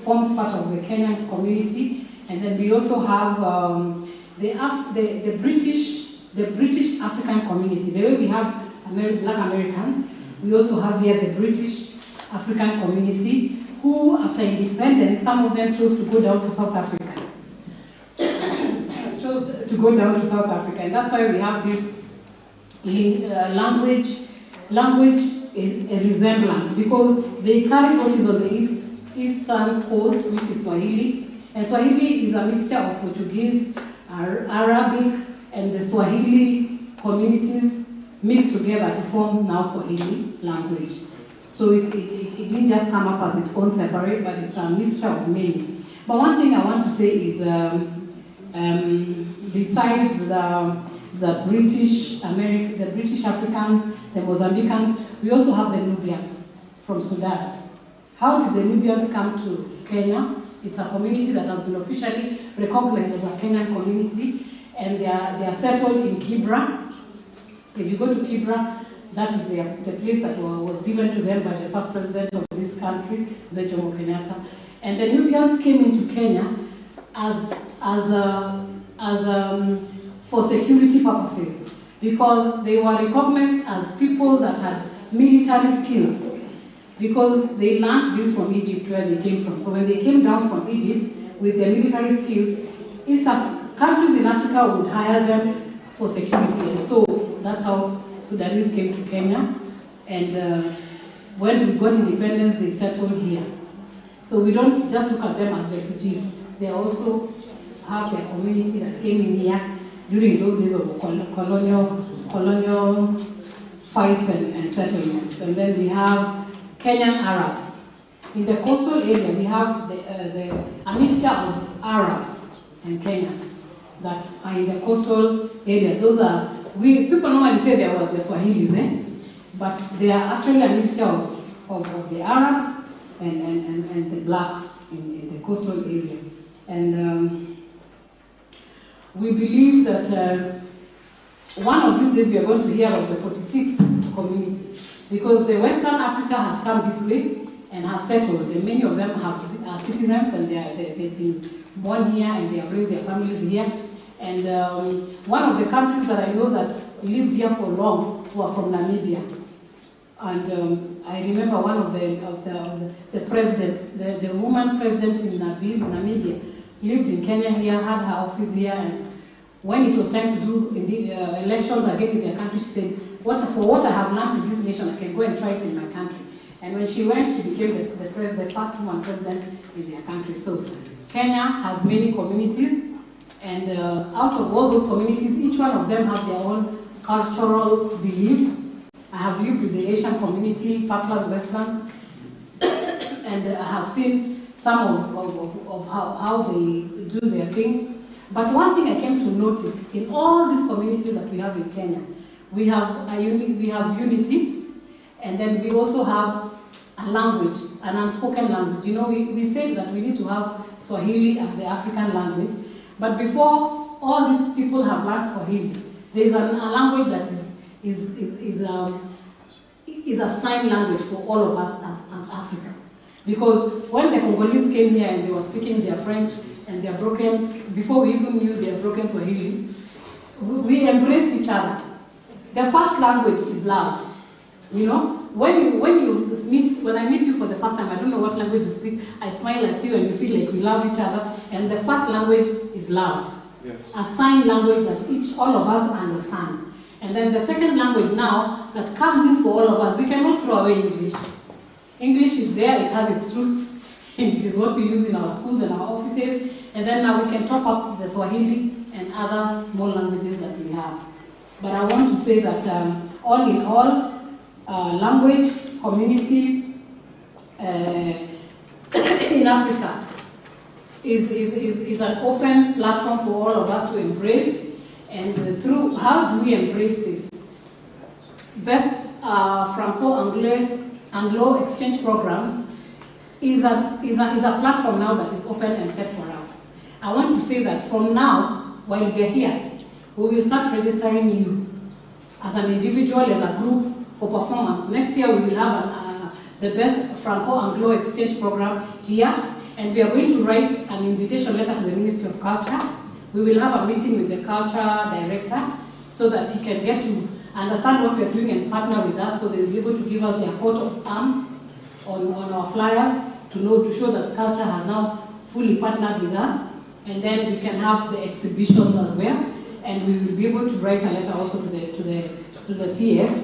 forms part of the Kenyan community. And then we also have the British African community. The way we have Black Americans, we also have here the British African community, who after independence, some of them chose to go down to South Africa. And that's why we have this language a resemblance, because they carry what is on the eastern coast, which is Swahili. And Swahili is a mixture of Portuguese, Arabic, and the Swahili communities mixed together to form now Swahili language. So it didn't just come up as its own separate, but it's a mixture of many. But one thing I want to say is, besides the British Africans, the Mozambicans, we also have the Nubians from Sudan. How did the Nubians come to Kenya? It's a community that has been officially recognized as a Kenyan community, and they are settled in Kibra. If you go to Kibra, that is the place that was given to them by the first president of this country, Jomo Kenyatta. And the Nubians came into Kenya for security purposes, because they were recognized as people that had military skills, because they learned this from Egypt, where they came from. So when they came down from Egypt with their military skills, countries in Africa would hire them for security. And so that's how Sudanese came to Kenya. And when we got independence, they settled here. So we don't just look at them as refugees. They also have their community that came in here during those days of colonial fights and settlements. And then we have Kenyan Arabs. In the coastal area, we have a mixture of Arabs and Kenyans that are in the coastal area. People normally say they were the Swahilis, but they are actually a mixture of the Arabs and the blacks in the coastal area. And we believe that one of these days we are going to hear of the 46th community, because the Western Africa has come this way and has settled, and many of them are citizens, and they've been born here and they have raised their families here. And one of the countries that I know that lived here for long were from Namibia. And I remember one of the presidents, the woman president in Namibia, lived in Kenya here, had her office here, and when it was time to do elections again in their country, she said, for what I have learned in this nation, I can go and try it in my country. And when she went, she became the first woman president in their country. So Kenya has many communities, and out of all those communities, each one of them have their own cultural beliefs. I have lived with the Asian community, Parklands, Westlands, and I have seen some of how they do their things. But one thing I came to notice in all these communities that we have in Kenya, we have unity, and then we also have a language, an unspoken language. You know, we said that we need to have Swahili as the African language, but before all these people have learned Swahili, there is a language that is a sign language for all of us as Africa. Because when the Congolese came here and they were speaking their French and their broken, before we even knew their broken Swahili, we embraced each other. The first language is love. You know, when I meet you for the first time, I don't know what language you speak, I smile at you and you feel like we love each other, and the first language is love. Yes. A sign language that all of us understand. And then the second language now that comes in for all of us, we cannot throw away English. English is there, it has its roots, and it is what we use in our schools and our offices. And then now we can top up the Swahili and other small languages that we have. But I want to say that all in all, language, community in Africa is an open platform for all of us to embrace. And through, how do we embrace this? Best Franco-Anglo exchange programs is a platform now that is open and set for us. I want to say that from now, while we are here, we will start registering you as an individual, as a group for performance. Next year we will have the best Franco-Anglo exchange program here, and we are going to write an invitation letter to the Ministry of Culture. We will have a meeting with the culture director so that he can get to understand what we are doing and partner with us, so they'll be able to give us their coat of arms on our flyers to show that culture has now fully partnered with us. And then we can have the exhibitions as well, and we will be able to write a letter also to the PS,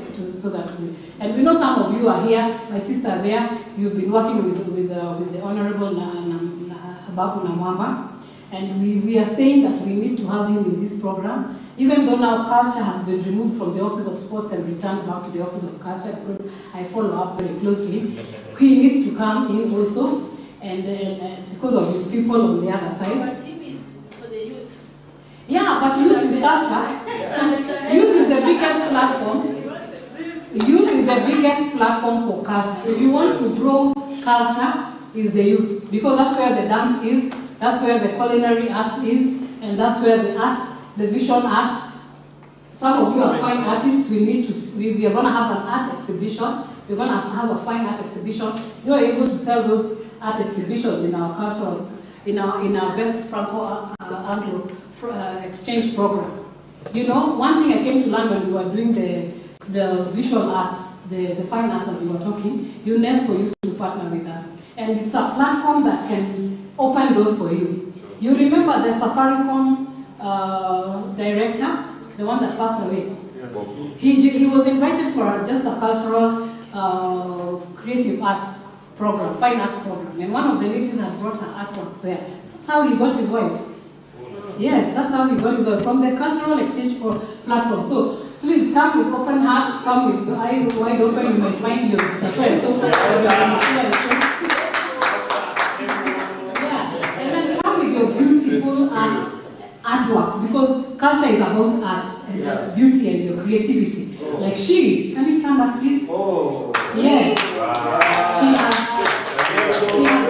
so that and we know some of you are here. My sister there, you've been working with the Honorable Ababu Namwamba, and we are saying that we need to have him in this program, even though now culture has been removed from the Office of Sports and returned back to the Office of Culture, because I follow up very closely. He needs to come in also, and because of his people on the other side. Our team is for the youth. Yeah, but youth is culture. Youth is the biggest platform. Youth is the biggest platform for culture. If you want to grow culture, is the youth, because that's where the dance is, that's where the culinary arts is, and that's where the arts, the visual arts. Some of you are fine artists. We are going to have an art exhibition. We're going to have a fine art exhibition. You are able to sell those art exhibitions in our cultural, in our best Franco-Anglo exchange program. You know, one thing I came to learn when we were doing the visual arts, the fine arts as we were talking, UNESCO used to partner with us. And it's a platform that can open doors for you. You remember the Safaricom director, the one that passed away? Yes. He was invited for just a cultural creative arts program, fine arts program. And one of the ladies had brought her artworks there. That's how he got his wife. Yes, that's how he got his wife, from the cultural exchange platform. So please come with open hearts, come with your eyes wide open, you might find your Mr. Friend. So, yeah, and then come with your beautiful artworks, because culture is about arts and beauty and your creativity. Like can you stand up, please? Oh. Yes. Wow. She has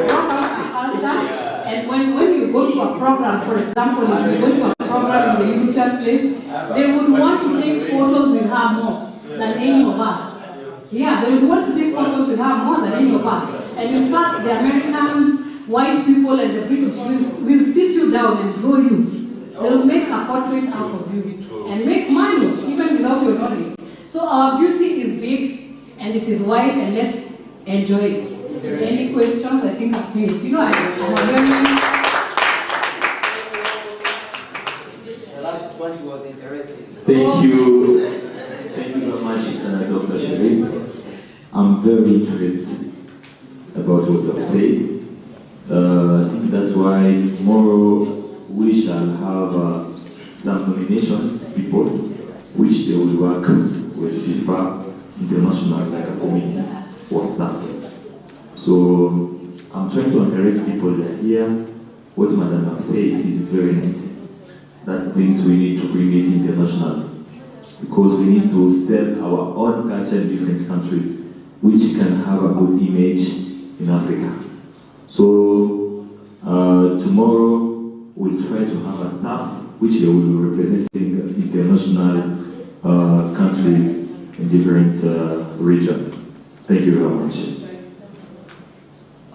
brought out her culture, and when you go to a program, for example, if you go to a program in the European place, they would want to take photos with her more than any of us. Yeah, they would want to take photos with her more than any of us. And in fact, the Americans, white people, and the British will sit you down and draw you. They'll make a portrait out of you and make money, even without your knowledge. So our beauty is big and it is wide, and let's enjoy it. Any questions? I think I've finished. You know, I'm very... The last point was interesting. Thank you. Thank you very much, Dr. Sherry. I'm very interested about what you have said. I think that's why tomorrow we shall have some nominations, people, which they will work with DIFA International, like a committee or staff. So I'm trying to interact people that here. What Madam have said is very nice. That's things we need to bring it international, because we need to sell our own culture in different countries, which can have a good image in Africa. So tomorrow we'll try to have a staff which they will be representing international countries in different regions. Thank you very much.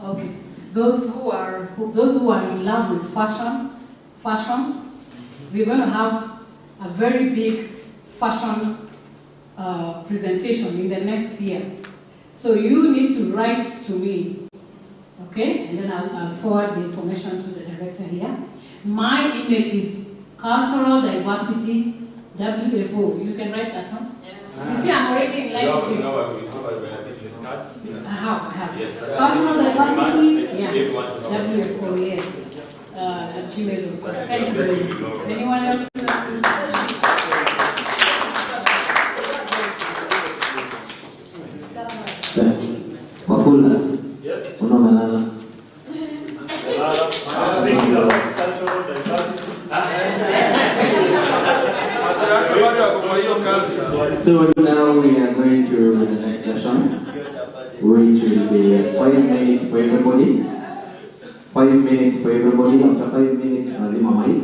Okay. Those who are in love with fashion, we're going to have a very big fashion presentation in the next year. So you need to write to me, okay? And then I'll forward the information to the director here. My email is culturaldiversity WFO. You can write that down. You see, I'm already in line with this. No, we have a business card. I have. Yes, that's Customer diversity, yeah. Everyone to know. WFO, yes. At gmail.com. Thank you very much. Anyone else? Wafula. Yes. Unamelala. So now we are going to the next session, which will be 5 minutes for everybody. 5 minutes for everybody. After 5 minutes, Nazima mic.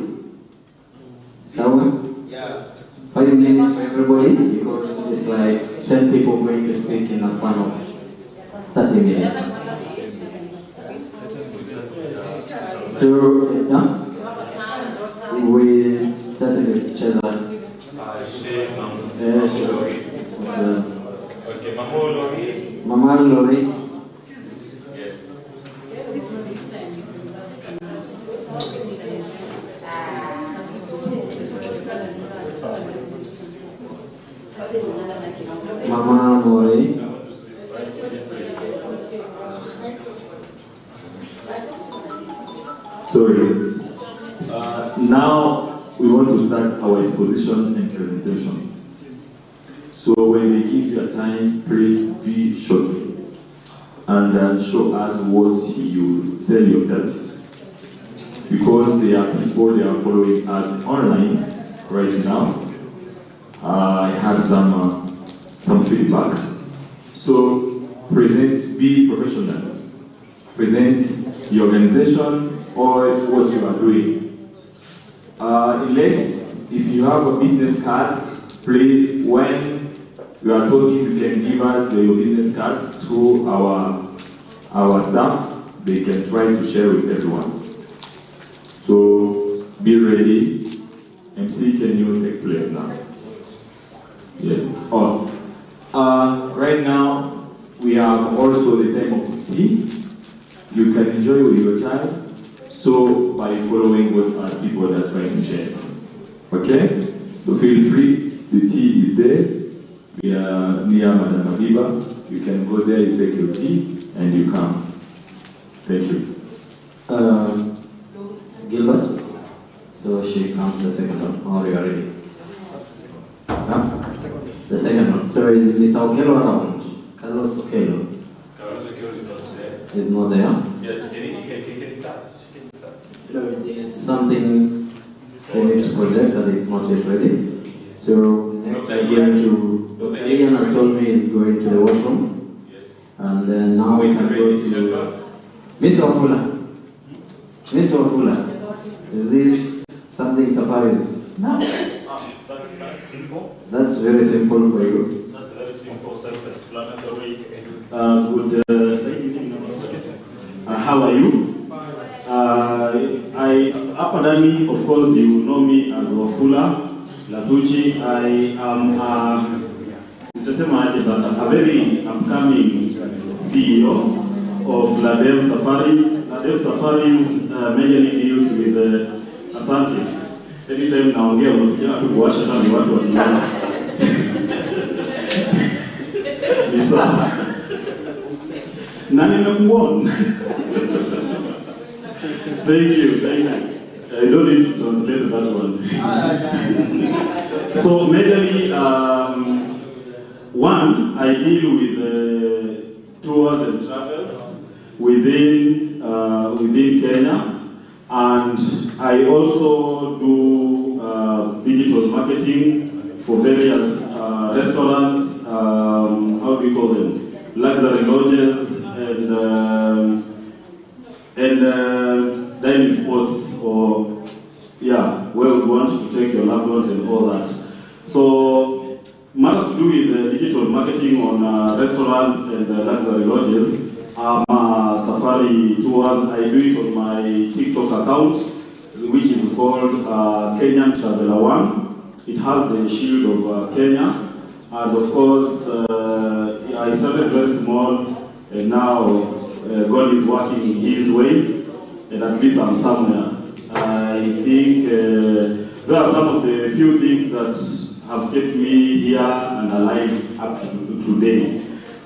Sawa? Yes. 5 minutes for everybody because it's like 10 people going to speak in a span of 30 minutes. So, yeah, we started with each other. Yeah, sure. Okay, Mama Lori. Yes. Mama Lori. Sorry. Now we want to start our exposition and presentation. So when they give you a time, please be short and show us what you sell yourself. Because there are people that are following us online right now. I have some feedback. So present, be professional. Present the organization or what you are doing. Unless if you have a business card, please, when you are talking, you can give us your business card to our staff. They can try to share with everyone. So be ready. MC, can you take place now? Yes. Oh. Right now we have also the time of tea. You can enjoy with your child. So by following what our people are trying to share. Okay? So feel free. The tea is there. We are near Madam Abiba. You can go there, you take your tea, and you come. Thank you. Gilbert. So she comes the second one. Or you are ready? Huh? The second one. So is Mr. Okello around? Carlos Okello. Carlos Okello is not there. Is not there? Yes, can start. There's something she needs to project and it's not yet ready. So next we're going to, Dr. Ian has told me he's going to the washroom. Yes. And then now we can go to Mr. Wafula. Mr. Wafula, is this something Safaris? No. That's simple. That's very simple for you. That's very simple, self-explanatory. Good evening. How are you? Apadani, of course, you know me as Wafula Latuchi. I am a very upcoming CEO of Ladev Safaris. Ladev Safaris majorly deals with Asante. Anytime naongea unakuja kuwasha sana watu wanaona. Ni sawa. Na nimekuona. Thank you. I don't need to translate that one. So majorly, one, I deal with tours and travels within Kenya, and I also do digital marketing for various restaurants. How do we call them? Luxury lodges and dining spots, or where we want to take your loved ones and all that. So matters to do with digital marketing on restaurants and luxury lodges. Safari tours, I do it on my TikTok account, which is called Kenyan Traveler One. It has the shield of Kenya, and of course I started very small, and now God is working in His ways, and at least I'm somewhere. I think Those are some of the few things that have kept me here and alive up to today.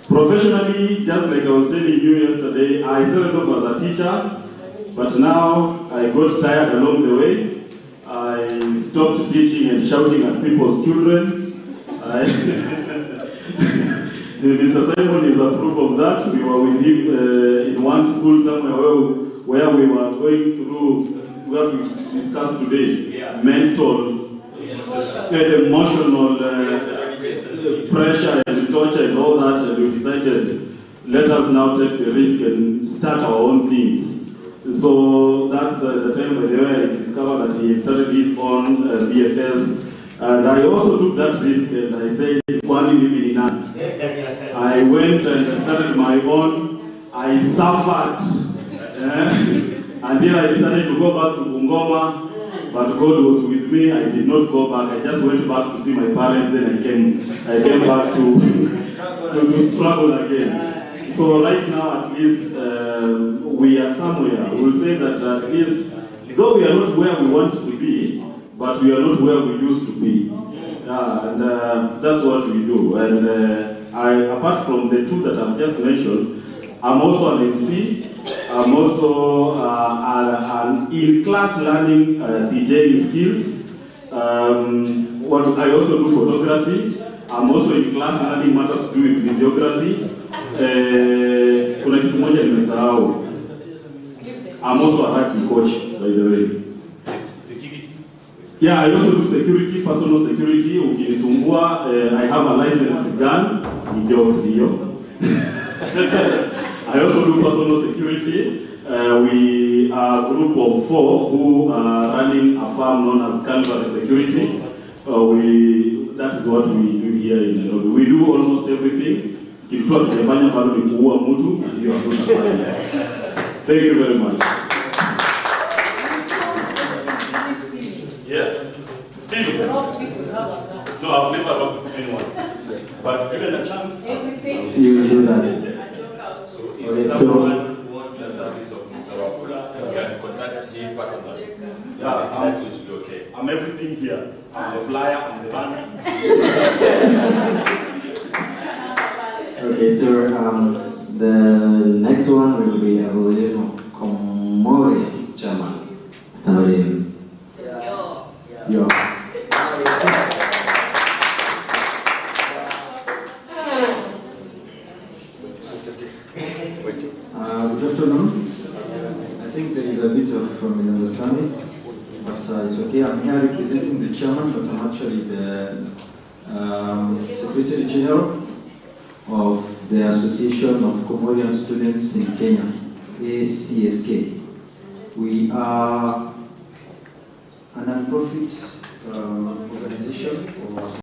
Professionally, just like I was telling you yesterday, I started off as a teacher, but now I got tired along the way. I stopped teaching and shouting at people's children. Mr. Simon is a proof of that. We were with him in one school somewhere where we were going through what we discussed today, mental, emotional pressure and torture and all that, and we decided, let us now take the risk and start our own things. So that's the time, by the way, I discovered that he started his own BFS, and I also took that risk, and I said, Kwani mimi ni nani? I went and started my own. I suffered until I decided to go back to Bungoma, but God was with me. I did not go back. I just went back to see my parents. Then I came back to struggle again. So right now, at least we are somewhere. We'll say that at least, though we are not where we want to be, but we are not where we used to be. And that's what we do. And apart from the two that I've just mentioned, I'm also an MC. I'm also an in-class learning DJing skills. What I also do photography. I'm also in class learning matters to do with videography. Kuna kitu moja nimesahau. I'm also a rugby coach, by the way. Security? Yeah, I also do security, personal security. Ukinisumbua, I have a licensed gun. Ni jokes hiyo. I also do personal security. We are a group of 4 who are running a firm known as Calvary Security. That is what we do here in Nairobi. We do almost everything. Kitu tu tunafanya bado ni kuua mtu na hiyo tunafanya. Thank you very much. Yes? Still? No, I've never robbed anyone. But given a chance, you will do that. So if someone wants a service of Mr. Wafula, you can contact him personally. Yeah, that would be okay. I'm everything here. I'm the flyer, I'm the banner. Okay, so the next one will be Association of Comorians Chairman. Starting. Yo. Good afternoon. I think there is a bit of misunderstanding, but it's okay. I'm here representing the chairman, but I'm actually the Secretary General of the Association of Comorian Students in Kenya, ACSK. We are a non-profit organization or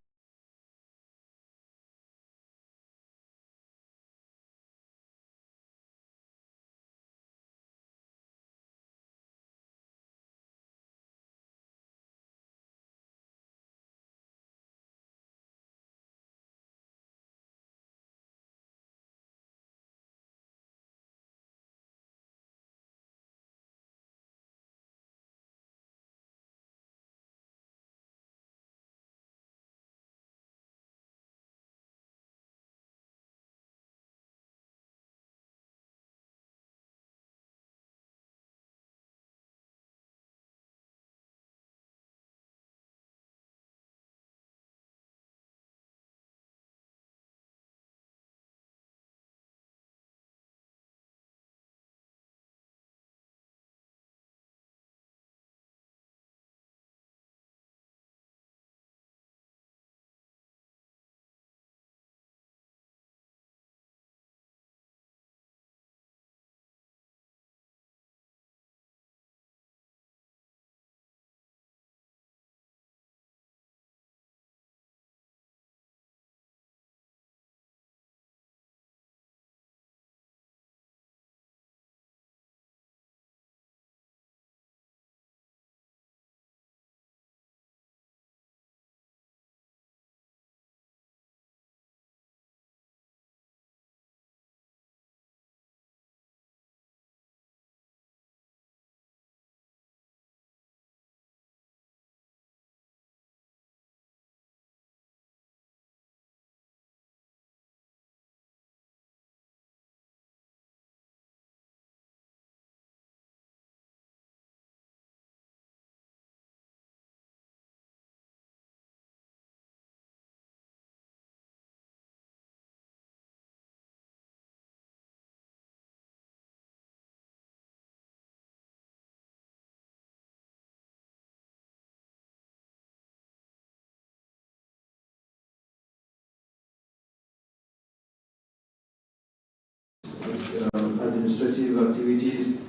administrative activities,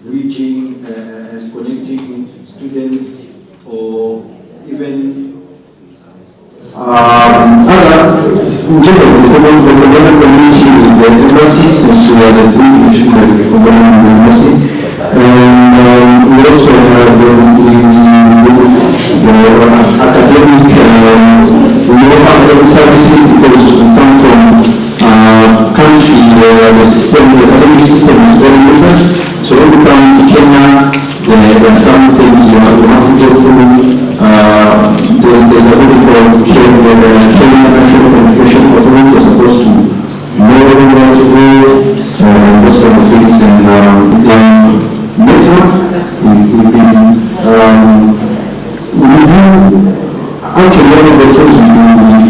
reaching and connecting students, or even other, in general, the Congolese community, the embassy, since we are the three nations that we combine in the embassy, and we also have the academic, we offer academic services because we come from a country where the academic system is very different. So when we come to Kenya, there are some things we have to go through. There's a body called Kenya National Communication Authority. We're supposed to know where to go, those kind of things. And network, we've been, we do, actually one of the things we do,